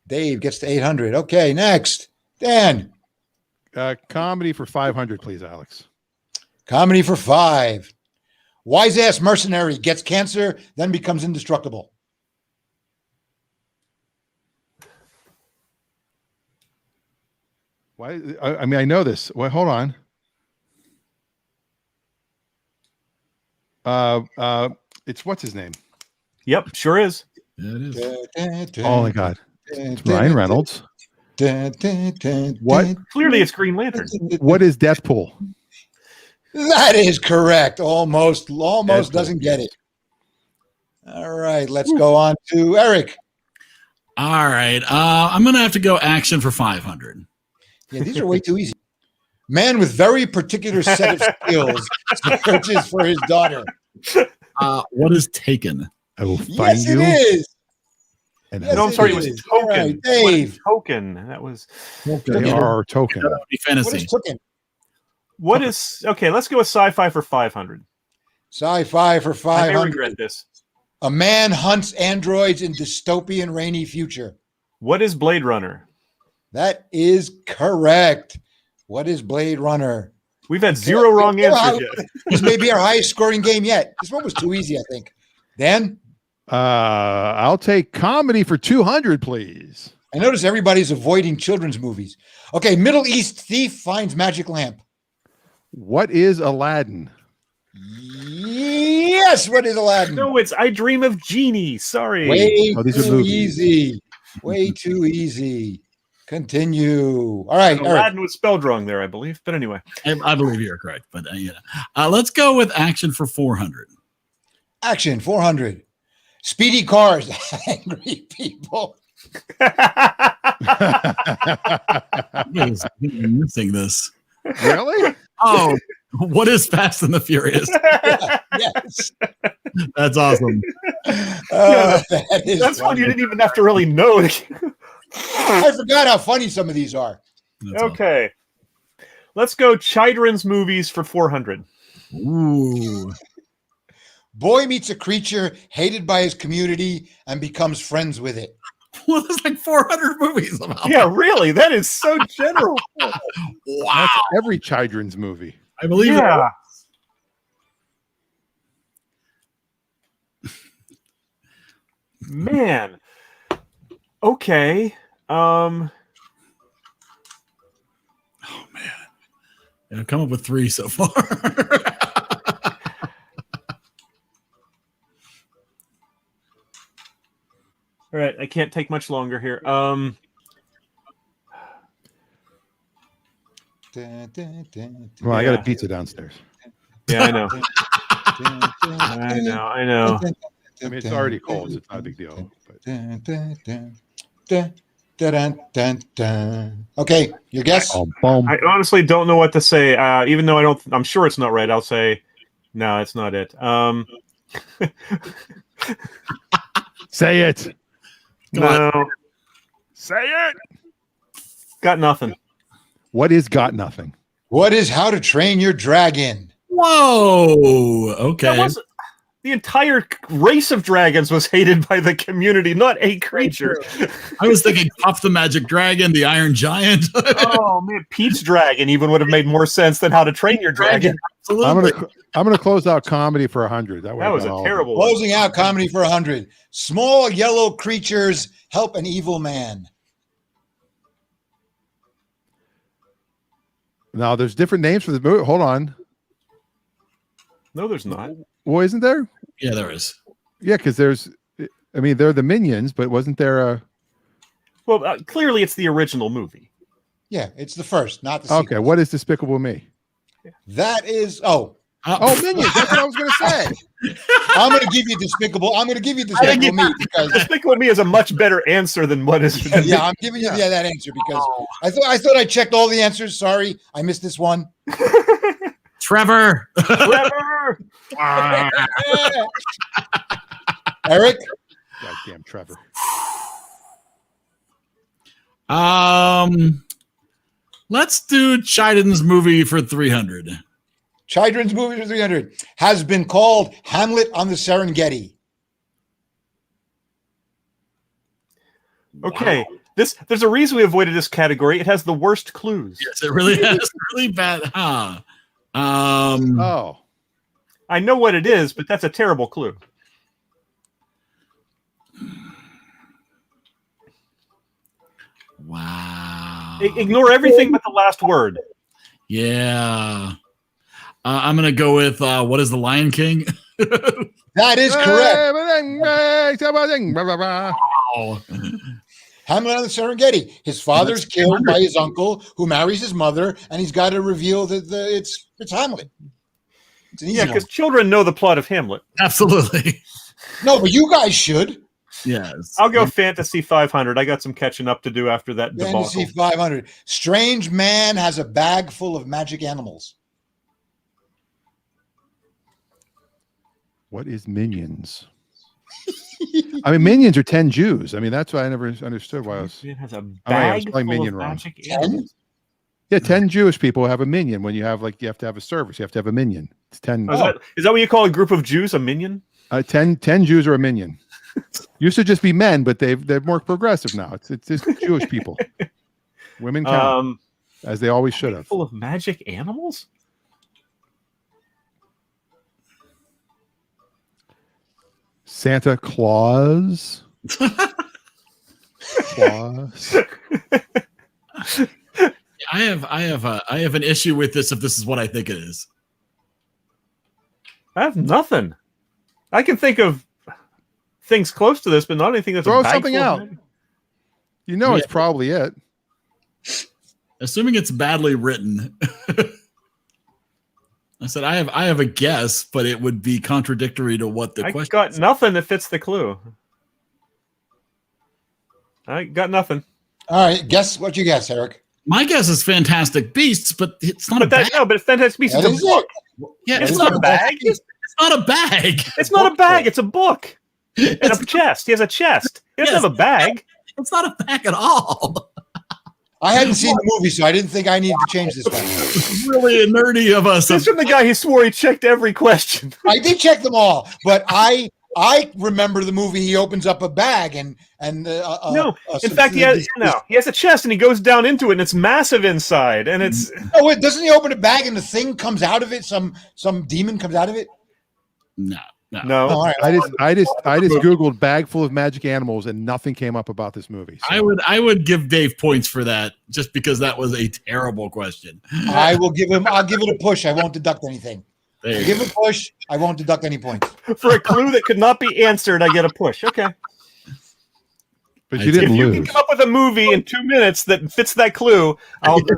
S6: Dave gets to 800. Okay, next. Dan.
S2: Comedy for 500, please, Alex.
S6: Comedy for 5. Wise ass mercenary gets cancer, then becomes indestructible.
S2: Why? I mean, I know this. Wait, hold on. It's what's his name?
S4: Yep, sure is.
S1: Yeah, it is.
S2: Oh my God, it's Ryan Reynolds. What?
S4: Clearly, it's Green Lantern.
S2: What is Deathpool?
S6: That is correct. Almost
S2: Deathpool.
S6: doesn't get it. All right, let's go on to Eric.
S1: All right. I'm gonna have to go action for 500.
S6: Yeah, these are way too easy. Man with very particular set of skills searches for his daughter.
S1: What is Taken?
S2: I will find
S6: Yes,
S2: you.
S6: it is.
S2: And
S6: Yes,
S4: No, I'm sorry, it
S6: it
S4: was
S6: is.
S4: Token.
S6: All right, Dave.
S4: Token. That was.
S2: They are token.
S1: That would be
S6: What is
S1: fantasy.
S6: cooking?
S4: What is. Okay, let's go with sci-fi for 500.
S6: Sci-fi for
S4: I may
S6: 500.
S4: regret this.
S6: A man hunts androids in dystopian rainy future.
S4: What is Blade Runner?
S6: That is correct. What is Blade Runner?
S4: We've had 0 wrong answers yet.
S6: This may be our highest scoring game yet. This one was too easy, I think. Dan?
S2: I'll take comedy for 200, please.
S6: I notice everybody's avoiding children's movies. Okay, Middle East thief finds magic lamp.
S2: What is Aladdin?
S6: Yes, what is Aladdin?
S4: No, it's I Dream of Genie. Sorry.
S6: Way
S2: Oh, these are
S6: too
S2: movies.
S6: easy. Way too easy. Continue. All right, Eric.
S4: Aladdin was spelled wrong there, I believe. But anyway.
S1: I believe you're correct, but let's go with action for 400.
S6: Action 400. Speedy cars, angry people.
S1: I'm missing this.
S2: Really?
S1: Oh, what is Fast and the Furious?
S6: Yes.
S1: That's awesome.
S6: That is
S4: That's one
S6: funny.
S4: you didn't even have to really know.
S6: I forgot how funny some of these are.
S4: Okay. Let's go children's movies for 400.
S1: Ooh.
S6: Boy meets a creature hated by his community and becomes friends with it.
S1: Well, there's like 400 movies about
S4: Yeah,
S1: that.
S4: really. That is so general.
S1: Wow.
S2: That's every children's movie.
S1: I believe
S4: Yeah. Man. Okay.
S1: Oh, man. I've come up with 3 so far.
S4: All right, I can't take much longer here.
S2: Well, I got a pizza downstairs.
S4: Yeah, I know. I know.
S2: I mean, it's already cold, so it's not a big deal. But.
S6: Okay, your guess?
S4: I honestly don't know what to say. Even though I'm sure it's not right. I'll say, no, it's not it.
S2: Say it.
S4: No,
S2: Say it.
S4: got nothing.
S2: What is got nothing?
S6: What is How to Train Your Dragon?
S1: Whoa. Okay.
S4: The entire race of dragons was hated by the community, not a creature.
S1: I was thinking Puff the Magic Dragon, the Iron Giant.
S4: Oh man, Pete's Dragon even would have made more sense than How to Train Your Dragon.
S1: Absolutely.
S2: I'm gonna close out comedy for 100. That way,
S4: That was a terrible one.
S6: Closing out comedy for 100. Small yellow creatures help an evil man.
S2: Now, there's different names for the movie. Hold on.
S4: No, there's not.
S2: Well, isn't there?
S1: Yeah, there is.
S2: Yeah, because there's. I mean, they're the Minions, but wasn't there a?
S4: Well, clearly it's the original movie.
S6: Yeah, it's the first, not the sequel.
S2: Okay, what is Despicable Me?
S6: That is
S2: Minions. That's what I was going to say.
S6: I'm going to give you Despicable. I'm going to give you Despicable Me because
S4: Despicable Me is a much better answer than what is.
S6: yeah, I'm giving you that answer because I thought I checked all the answers. Sorry, I missed this one.
S1: Trevor.
S4: Trevor.
S6: Eric.
S2: Goddamn Trevor.
S1: Let's do Chiden's movie for 300.
S6: Children's movie for 300 has been called Hamlet on the Serengeti.
S4: Okay, there's a reason we avoided this category. It has the worst clues.
S1: Yes, it really has really bad. Huh.
S2: Oh.
S4: I know what it is, but that's a terrible clue.
S1: Wow.
S4: Ignore everything but the last word.
S1: Yeah. I'm going to go with what is the Lion King?
S6: That is correct.
S1: Oh.
S6: Hamlet on the Serengeti. His father's killed by his uncle, who marries his mother, and he's got to reveal that it's Hamlet. It's an easy one.
S4: Because children know the plot of Hamlet.
S1: Absolutely.
S6: No, but you guys should.
S1: Yes.
S4: I'll go Fantasy 500. I got some catching up to do after that debacle.
S6: Fantasy 500. Strange man has a bag full of magic animals.
S2: What is Minions? I mean, Minions are 10 Jews. I mean, that's why I never understood why I was.
S4: It has a
S2: I was
S4: bag
S2: playing
S4: full
S2: Minion
S4: of
S2: wrong.
S4: magic animals.
S2: Yeah, 10 Jewish people have a minion. When you have you have to have a service. You have to have a minion. It's 10.
S4: Is that what you call a group of Jews, a minion?
S2: 10 Jews are a minion. Used to just be men, but they're more progressive now. It's just Jewish people. Women count, as they always should have.
S4: Full of magic animals?
S2: Santa Claus. Claus.
S1: I have an issue with this if this is what I think it is.
S4: I have nothing. I can think of things close to this, but not anything that's
S2: Throw
S4: a bag
S2: something
S4: full of
S2: out.
S4: magic.
S2: You know it's probably it.
S1: Assuming it's badly written. I said I have a guess, but it would be contradictory to what the
S4: I
S1: question
S4: got
S1: is.
S4: nothing that fits the clue. I got nothing.
S6: All right, guess what you guess, Eric.
S1: My guess is Fantastic Beasts, but it's not a
S4: But
S1: bag.
S4: but Fantastic Beasts
S6: That
S4: is
S6: is
S4: a book.
S1: Yeah,
S4: It's
S1: it's
S4: not
S1: not
S4: a bag.
S1: It's not a bag.
S4: It's not a bag. It's a book. And a chest. He has a chest. He doesn't have a bag.
S1: It's not a bag at all.
S6: I hadn't seen the movie, so I didn't think I needed to change this one.
S1: Really nerdy of us.
S4: This from the guy who swore he checked every question.
S6: I did check them all, but I remember the movie. He opens up a bag and
S4: no. In fact, he has a chest and he goes down into it and it's massive inside. And it's
S6: wait, doesn't he open a bag and the thing comes out of it? Some demon comes out of it.
S1: No.
S6: All right.
S2: I just Googled bag full of magic animals and nothing came up about this movie. So.
S1: I would give Dave points for that just because that was a terrible question.
S6: I'll give it a push. I won't deduct anything. Give a push. I won't deduct any points. For
S4: a clue that could not be answered, I get a push. Okay.
S2: But you didn't lose.
S4: If you can come up with a movie in 2 minutes that fits that clue, I'll do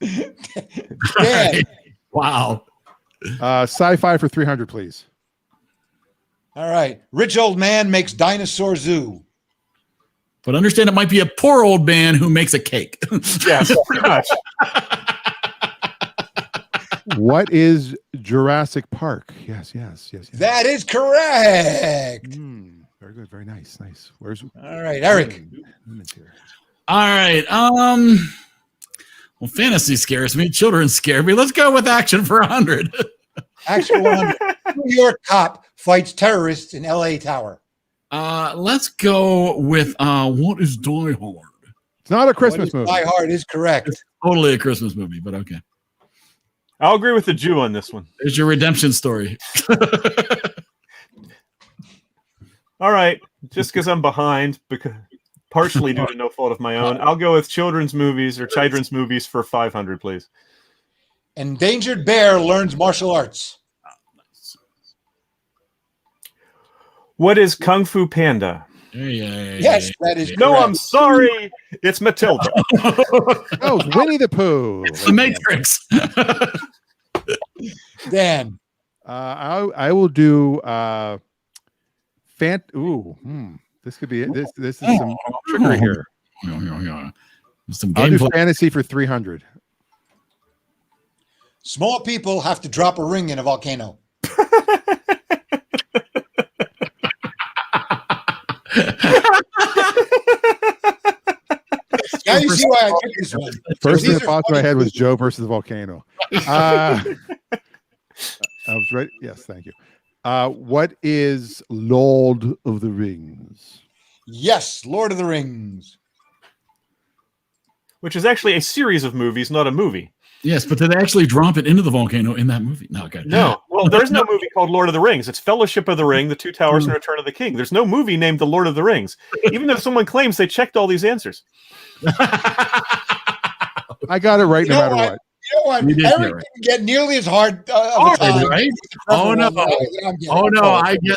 S6: it.
S1: Right. Wow.
S2: Sci-fi for 300, please.
S6: All right. Rich old man makes dinosaur zoo.
S1: But understand it might be a poor old man who makes a cake.
S4: Yes, pretty much.
S2: What is Jurassic Park? Yes.
S6: That is correct.
S2: Very good. Very nice. Where's
S6: all right, Eric?
S1: All right. Well, fantasy scares me. Children scare me. Let's go with action for 100.
S6: Action 100. New York cop fights terrorists in L.A. Tower.
S1: Let's go with what is Die Hard?
S2: It's not a Christmas movie.
S6: Die Hard is correct.
S1: It's totally a Christmas movie, but okay.
S4: I'll agree with the Jew on this one.
S1: There's your redemption story.
S4: All right. Just because I'm behind, because partially due to no fault of my own, I'll go with children's movies for 500, please.
S6: Endangered bear learns martial arts.
S4: What is Kung Fu Panda?
S6: Yes, that is correct.
S4: No, I'm sorry. It's Matilda.
S2: Oh, it's Winnie the Pooh.
S1: It's the Matrix.
S6: Dan.
S2: I will do this could be it. This is some trickery here.
S1: Some
S2: I'll do fantasy for 300.
S6: Small people have to drop a ring in a volcano. Now you see why I took this one.
S2: First thing that popped in my head was Joe versus the volcano. I was right. Yes, thank you. What is Lord of the Rings?
S6: Yes, Lord of the Rings.
S4: Which is actually a series of movies, not a movie.
S1: Yes, but did they actually drop it into the volcano in that movie? No, okay.
S4: No. Well, there's no movie called Lord of the Rings. It's Fellowship of the Ring, The Two Towers, and Return of the King. There's no movie named The Lord of the Rings, even if someone claims they checked all these answers.
S2: I got it right no matter what.
S6: You know what? Eric didn't get nearly as hard of a time.
S1: Right? Oh, no.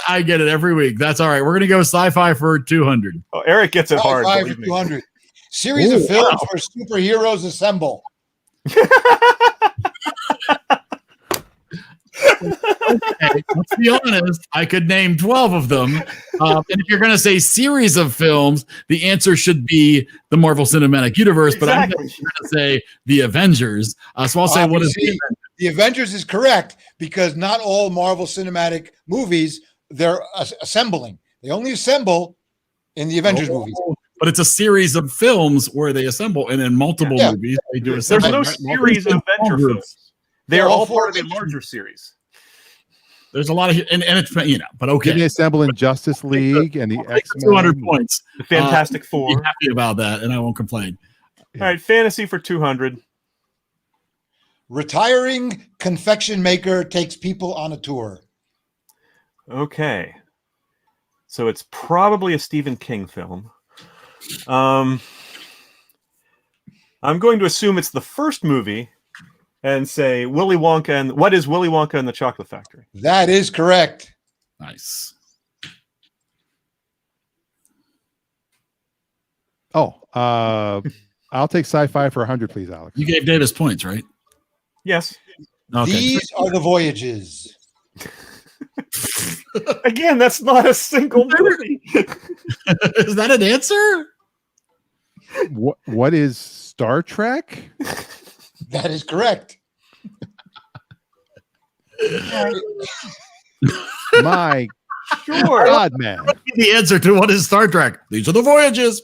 S1: I get it every week. That's all right. We're going to go sci-fi for 200.
S4: Oh, Eric gets it hard.
S6: Sci-fi for 200. Series of films where superheroes assemble.
S1: Okay, let's be honest. I could name 12 of them. And if you're going to say series of films, the answer should be the Marvel Cinematic Universe. But I'm going to say the Avengers. So I'll say what is
S6: the Avengers is correct because not all Marvel Cinematic movies they're assembling. They only assemble in the Avengers movies.
S1: But it's a series of films where they assemble, and in multiple movies they do assemble.
S4: There's no series of Avenger films. They are all part of a larger series.
S1: There's a lot of, and it's, but okay.
S2: Didn't they assemble in Justice League and the X-Men?
S1: 200 points.
S4: The Fantastic Four.
S1: Be happy about that, and I won't complain.
S4: All right, fantasy for 200.
S6: Retiring confection maker takes people on a tour.
S4: Okay. So it's probably a Stephen King film. I'm going to assume it's the first movie and say Willy Wonka and what is Willy Wonka and the Chocolate Factory?
S6: That is correct.
S1: Nice.
S2: Oh, I'll take sci-fi for 100, please, Alex.
S1: You gave Davis points, right?
S4: Yes.
S1: Okay.
S6: These are the voyages.
S4: Again, that's not a single movie.
S1: Is that an answer?
S2: What is Star Trek?
S6: That is correct.
S2: My
S4: Sure.
S2: God, man.
S1: The answer to what is Star Trek? These are the voyages.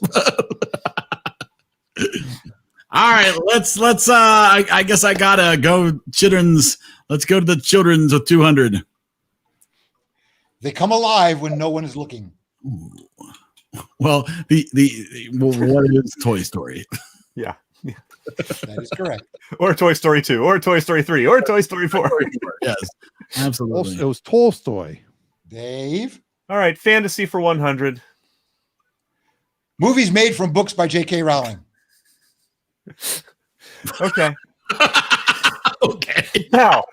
S1: All right, let's I guess I gotta go children's. Let's go to the children's with 200.
S6: They come alive when no one is looking.
S1: Well, what is Toy Story?
S4: Yeah.
S6: That is correct.
S4: Or Toy Story 2, or Toy Story 3, or Toy Story 4.
S1: Yes, absolutely.
S2: It was Tolstoy.
S6: Dave.
S4: All right, fantasy for 100.
S6: Movies made from books by J.K. Rowling.
S4: Okay.
S1: Okay.
S4: Now,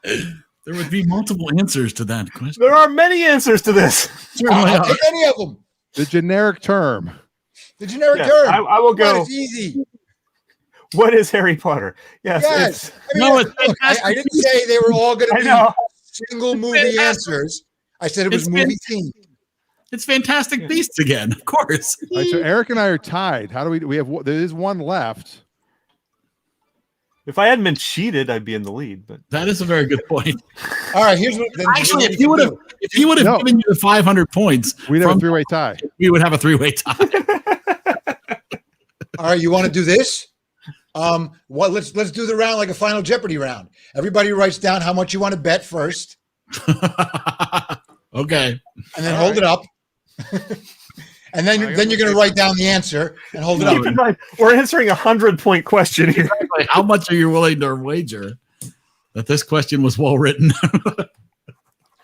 S1: There would be multiple answers to that question.
S4: there are many answers to this.
S6: I'll take any of them.
S2: The generic term.
S6: The generic
S4: Yes,
S6: term.
S4: I will
S6: Come on,
S4: go.
S6: It's easy.
S4: What is Harry Potter? Yes.
S6: Yes. I mean,
S1: No, it's
S6: look, I didn't say they were all going
S4: I
S6: to
S4: know.
S6: be single movie answers. I said it was
S1: It's
S6: movie themed.
S1: It's Fantastic Beasts again, of course.
S2: All right, so Eric and I are tied. How do we have? There is one left.
S4: If I hadn't been cheated, I'd be in the lead. But
S1: That is a very good point.
S6: All right, here's what. Then
S1: Actually,
S6: here's
S1: if you
S6: what
S1: would have
S2: No.
S1: given you the 500 points,
S2: We'd have a
S1: from-
S2: three-way tie.
S1: we would have a three-way tie.
S6: All right, you want to do this? Let's do the round like a Final Jeopardy round. Everybody writes down how much you want to bet first,
S1: Okay.
S6: and then hold it up. And then you're going to write down the answer and hold it
S4: keep
S6: up.
S4: in mind, we're answering a 100-point question here.
S1: Like, how much are you willing to wager that this question was well written?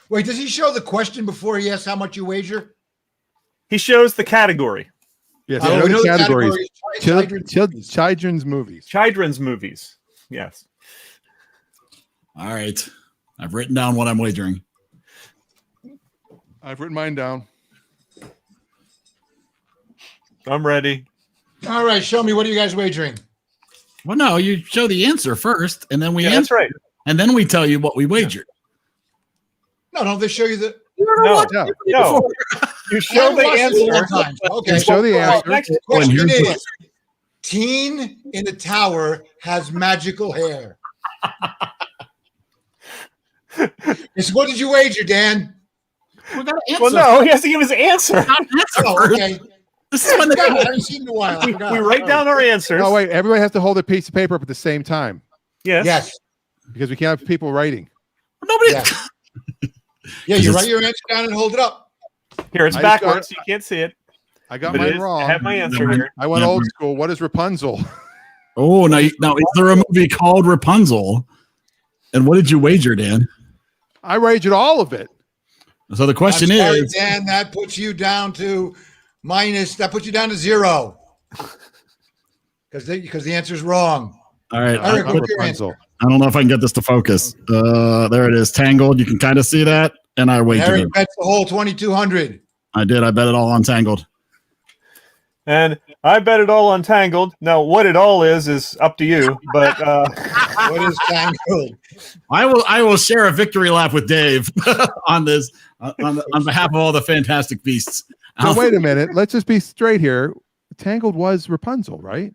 S6: Wait, does he show the question before he asks how much you wager?
S4: He shows the category.
S2: Yes,
S6: Oh,
S2: I know
S6: we know
S2: the
S6: the
S2: categories.
S6: category is
S2: Children's movies.
S4: Children's movies. Yes.
S1: All right. I've written down what I'm wagering.
S2: I've written mine down.
S4: I'm ready.
S6: All right, show me. What are you guys wagering?
S1: Well, no, you show the answer first, and then we
S4: Yeah, that's
S1: answer,
S4: right.
S1: and then we tell you what we wagered.
S6: No, don't they show you the?
S4: No,
S2: Yeah.
S4: no. You show the
S6: I've watched it
S4: answer.
S6: all times. Okay.
S2: Show the
S6: All right,
S2: answer.
S6: next
S1: Oh, and
S6: question
S1: here's
S6: is: teen in a tower has magical hair. So what did you wager, Dan?
S1: We got to answer.
S4: Well, no, he has to give his answer.
S1: Answer
S6: Oh,
S1: first.
S6: okay.
S1: This is when
S6: I
S1: the
S6: haven't seen it in a while. I forgot.
S4: We write down our answers.
S2: No, wait. Everybody has to hold a piece of paper up at the same time
S4: Yes.
S6: Yes.
S2: because we can't have people writing.
S1: nobody.
S6: Yeah. Yeah, you write your answer down and hold it up.
S4: Here, it's
S2: I just
S4: backwards. You can't see it.
S2: I got
S4: But it
S2: mine
S4: is-
S2: wrong.
S4: I have my answer here.
S2: I went
S1: Yeah.
S2: old school. What is Rapunzel?
S1: Oh, now is there a movie called Rapunzel? And what did you wager, Dan?
S2: I wagered all of it.
S1: So the question
S6: I'm sorry,
S1: is,
S6: Dan, that puts you down to minus. That puts you down to 0 because the answer is wrong.
S1: all right.
S6: Eric,
S2: I'm
S6: what's your
S2: Rapunzel.
S1: I don't know if I can get this to focus. There it is, Tangled. You can kind of see that, and I wagered
S6: Eric
S1: it.
S6: bets the whole 2,200.
S1: I did. I bet it all on Tangled.
S4: And I bet it all on Tangled. Now, what it all is up to you. But
S6: What is Tangled?
S1: I will share a victory lap with Dave on this on behalf of all the Fantastic Beasts.
S2: So wait a minute. Let's just be straight here. Tangled was Rapunzel, right?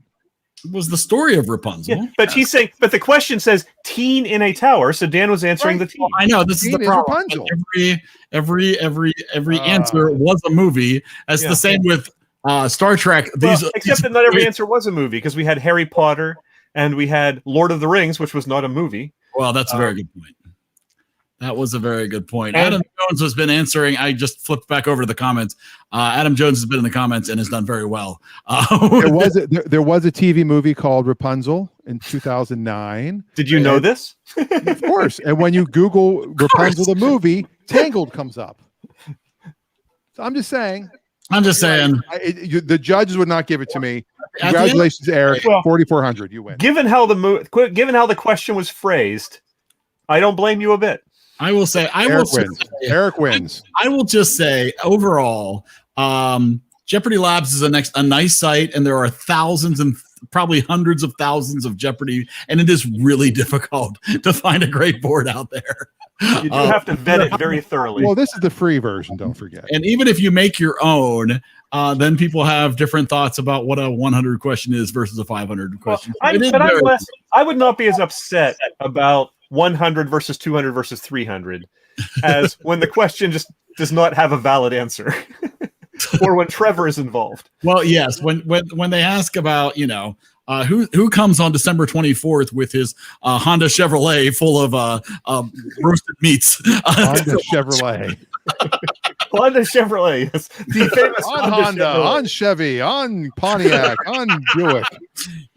S1: It was the story of Rapunzel.
S4: yeah, but he's saying, but the question says teen in a tower. So Dan was answering the teen.
S1: I know this is the
S2: Teen is
S1: problem.
S2: Rapunzel.
S1: Every answer was a movie. That's
S4: Yeah.
S1: the same with Star Trek.
S4: Well,
S1: These
S4: except that not every answer was a movie because we had Harry Potter and we had Lord of the Rings, which was not a movie.
S1: Well, that's a very good point. That was a very good point.
S4: And-
S1: Adam Jones has been answering. I just flipped back over to the comments. Adam Jones has been in the comments and has done very well.
S2: There was a TV movie called Rapunzel in 2009.
S4: Did you know this?
S2: Of course. And when you Google Rapunzel the movie, Tangled comes up. So I'm just saying.
S1: I'm just saying.
S2: The judges would not give it to me.
S1: At the end-
S2: Congratulations, Eric.
S4: Well,
S2: 4,400. You win.
S4: Given how the question was phrased, I don't blame you a bit.
S1: I will say.
S2: Eric wins. Eric wins.
S1: I will just say overall, Jeopardy Labs is a nice site, and there are thousands and probably hundreds of thousands of Jeopardy, and it is really difficult to find a great board out there.
S4: You do have to vet it very thoroughly.
S2: Well, this is the free version. Don't forget.
S1: And even if you make your own, then people have different thoughts about what a 100 question is versus a 500 question.
S4: I would not be as upset about 100 versus 200 versus 300, as when the question just does not have a valid answer, or when Trevor is involved.
S1: Well, yes, when they ask about, who comes on December 24th with his Honda Chevrolet full of roasted meats.
S2: Honda Chevrolet.
S4: Honda Chevrolet, yes. The famous
S2: On Honda, on Chevy, on Pontiac, on Buick.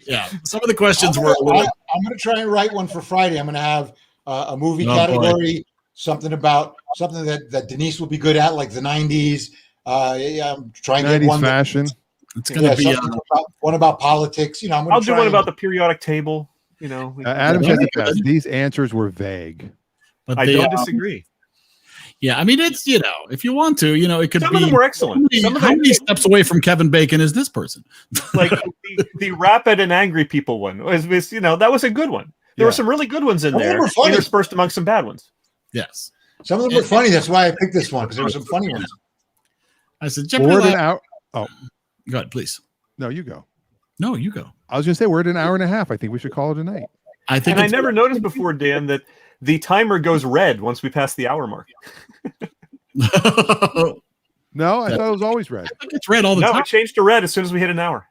S1: Yeah, some of the questions
S6: I'm going to try and write one for Friday. I'm going to have a movie category, something that Denise will be good at, like the 90s. I'm trying to get one
S2: fashion.
S1: It's going to be
S6: one about politics.
S4: I'll do one about the periodic table.
S2: Adam says it best. These answers were vague,
S1: but
S4: I don't disagree.
S1: Yeah, I mean, it's, if you want to, it could be.
S4: Some of them were excellent.
S1: How many steps away from Kevin Bacon is this person?
S4: Like the rapid and angry people one was that was a good one. There were some really good ones in there, interspersed among some bad ones.
S1: Yes.
S6: Some of them were funny. That's why I picked this one, because there were some funny ones.
S1: I said,
S2: we're at an hour. Oh,
S1: go ahead, please.
S2: No, you go.
S1: No, you go.
S2: I was going to say, we're at an hour and a half. I think we should call it a night.
S1: I think.
S4: And I never noticed before, Dan, that the timer goes red once we pass the hour mark.
S2: No, I thought it was always red.
S1: I think it's red all the time.
S4: No, it changed to red as soon as we hit an hour.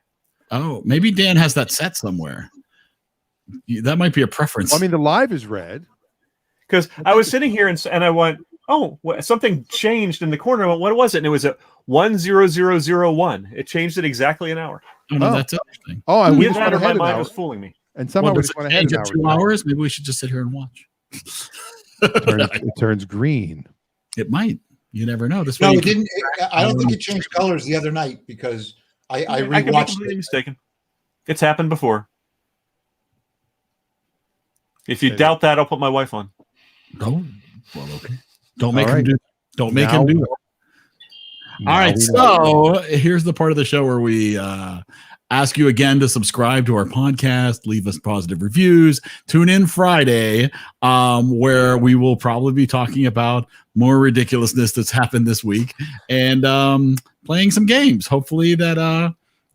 S1: Oh, maybe Dan has that set somewhere. That might be a preference.
S2: Well, I mean, the live is red.
S4: Because I was sitting here and I went, oh, something changed in the corner. I went, what was it? And it was at 10001. It changed it exactly an hour.
S1: Oh, no, that's interesting.
S2: Oh, and we just
S4: my
S2: went ahead
S4: mind
S2: an
S4: was fooling me.
S2: And somehow we just went ahead an hour.
S1: 2 hours? Maybe we should just sit here and watch.
S2: It turns green.
S1: It might. You never know. This
S6: No,
S1: way
S6: it didn't. I don't think it changed colors the other night, because I
S4: could be
S6: rewatched
S4: completely
S6: it.
S4: mistaken. It's happened before. If you doubt that, I'll put my wife on.
S1: Oh, well, okay. Don't make him do. Don't make him do it. All right. So here's the part of the show where we ask you again to subscribe to our podcast, leave us positive reviews, tune in Friday, where we will probably be talking about more ridiculousness that's happened this week, and playing some games. Hopefully that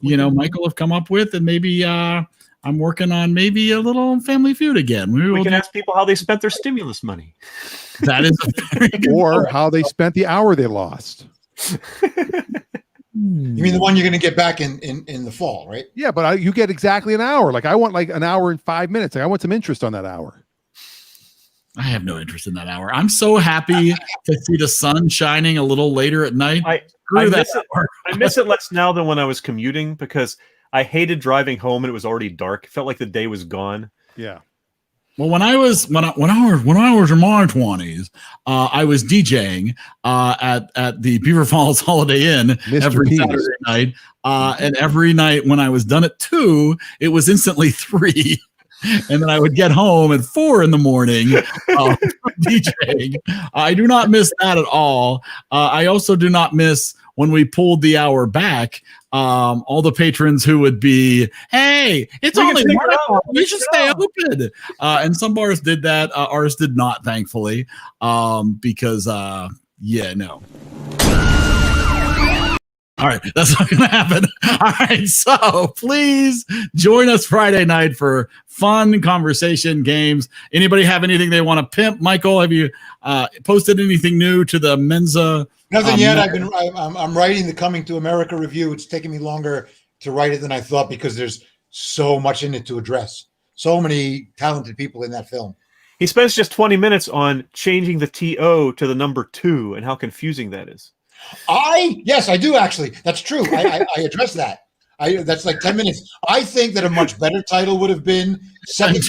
S1: Michael have come up with, and maybe I'm working on maybe a little Family Feud again.
S4: We can ask people how they spent their stimulus money.
S1: That is a very good
S2: or how they spent the hour they lost.
S6: You mean the one you're going to get back in the fall, right?
S2: Yeah, but you get exactly an hour. Like, I want like an hour and 5 minutes. Like, I want some interest on that hour.
S1: I have no interest in that hour. I'm so happy to see the sun shining a little later at night.
S4: I miss it less now than when I was commuting, because I hated driving home and it was already dark. It felt like the day was gone.
S2: Yeah.
S1: Well, when I was in my 20s, I was DJing at the Beaver Falls Holiday Inn
S2: Mr.
S1: every
S2: Pease.
S1: Saturday night, and every night when I was done at 2, it was instantly 3. And then I would get home at 4 in the morning DJing. I do not miss that at all. I also do not miss when we pulled the hour back. All the patrons who would be, hey, it's only 1 o'clock. You should stay open. And some bars did that. Ours did not, thankfully, because, no. All right, that's not going to happen. All right, so please join us Friday night for fun conversation games. Anybody have anything they want to pimp? Michael, have you posted anything new to the Mensa?
S6: Nothing yet. I'm writing the Coming to America review. It's taking me longer to write it than I thought, because there's so much in it to address. So many talented people in that film.
S4: He spends just 20 minutes on changing the TO to the number 2 and how confusing that is.
S6: Yes, I do actually. That's true. I addressed that. That's like 10 minutes. I think that a much better title would have been Second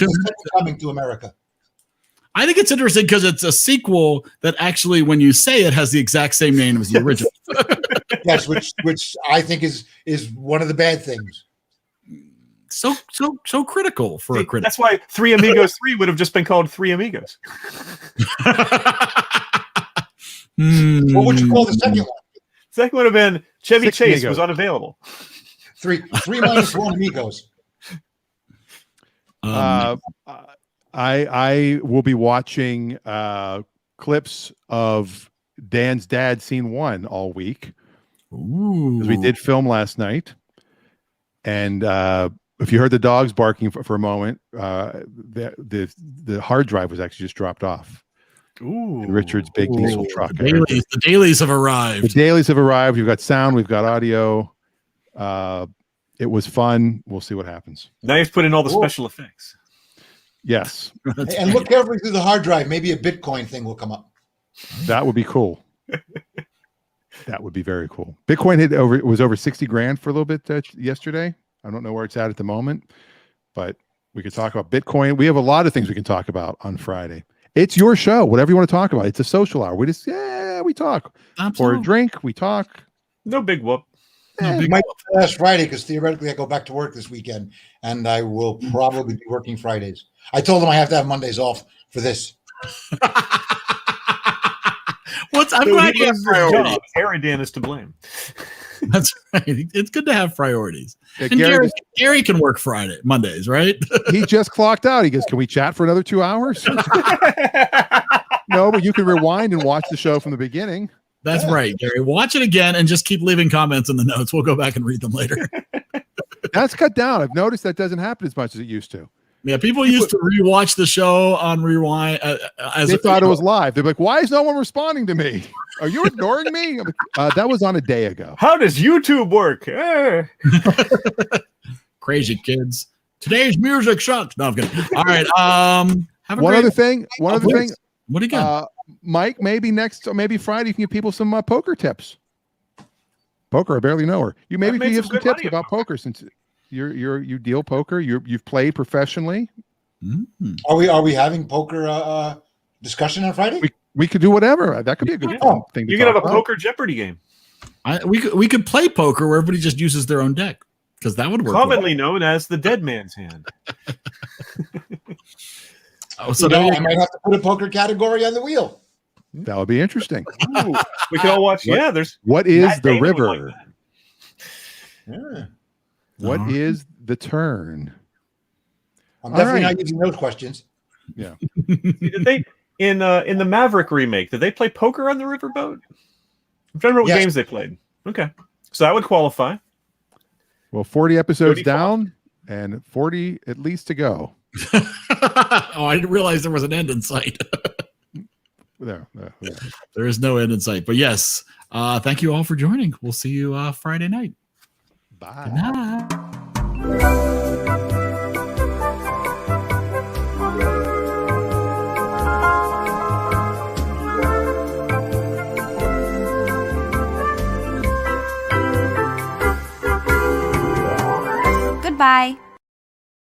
S6: Coming to America.
S1: I think it's interesting because it's a sequel that actually, when you say it, has the exact same name as the original.
S6: Yes, which I think is one of the bad things.
S1: So critical for a critic.
S4: That's why Three Amigos 3 would have just been called Three Amigos.
S6: What would you call the second one?
S4: Second would have been Chevy
S2: Six
S4: Chase
S2: Amigos.
S4: was unavailable.
S6: Three minus 1 Amigos.
S2: I will be watching clips of Dan's Dad Scene 1 all week.
S1: Ooh.
S2: Because we did film last night. And if you heard the dogs barking for a moment, the hard drive was actually just dropped off.
S4: Ooh.
S2: In Richard's big diesel truck.
S1: The dailies have arrived.
S2: The dailies have arrived. We've got sound. We've got audio. It was fun. We'll see what happens.
S4: Now you've put in all the special effects.
S2: Yes.
S6: And look carefully through the hard drive. Maybe a Bitcoin thing will come up.
S2: That would be cool. That would be very cool. Bitcoin was over 60 grand for a little bit yesterday. I don't know where it's at the moment, but we could talk about Bitcoin. We have a lot of things we can talk about on Friday. It's your show. Whatever you want to talk about. It's a social hour. We just we talk.
S1: Absolutely.
S2: For a drink, we talk.
S4: No big whoop.
S6: It might be last Friday because theoretically I go back to work this weekend, and I will probably be working Fridays. I told them I have to have Mondays off for this.
S1: I'm glad you have priorities.
S4: EriDan is to blame.
S1: That's right. It's good to have priorities.
S2: Yeah,
S1: and Gary can work Mondays, right?
S2: He just clocked out. He goes, "Can we chat for another 2 hours?" No, but you can rewind and watch the show from the beginning.
S1: That's right, Gary. Watch it again and just keep leaving comments in the notes. We'll go back and read them later.
S2: That's cut down. I've noticed that doesn't happen as much as it used to.
S1: Yeah, people used to rewatch the show on rewind.
S2: They thought it was live. They're like, "Why is no one responding to me? Are you ignoring me?" That was on a day ago.
S4: How does YouTube work?
S1: Crazy kids. Today's music sucks. No, I'm kidding. All right.
S2: One other thing.
S1: What do you got?
S2: Mike, maybe Friday you can give people some poker tips. Poker, I barely know her. You maybe can give some tips about poker since you deal poker. You've played professionally.
S1: Mm-hmm.
S6: Are we having poker discussion on Friday?
S2: We could do whatever. That could be a good thing.
S4: You could have a poker Jeopardy game.
S1: We could play poker where everybody just uses their own deck because that would work.
S4: Commonly known as the dead man's hand.
S6: I might have to put a poker category on the wheel.
S2: That would be interesting.
S4: Ooh, we can all watch.
S2: What is the river?
S6: Like
S2: what is the turn?
S6: I'm definitely not using those questions.
S2: Yeah.
S4: Did they in the Maverick remake? Did they play poker on the riverboat? I'm trying to remember what games they played. Okay, so that would qualify.
S2: Well, 40 episodes down and 40 at least to go.
S1: Oh, I didn't realize there was an end in sight.
S2: There
S1: is no end in sight. But yes, thank you all for joining. We'll see you Friday night.
S2: Bye.
S1: Good night.
S9: Goodbye.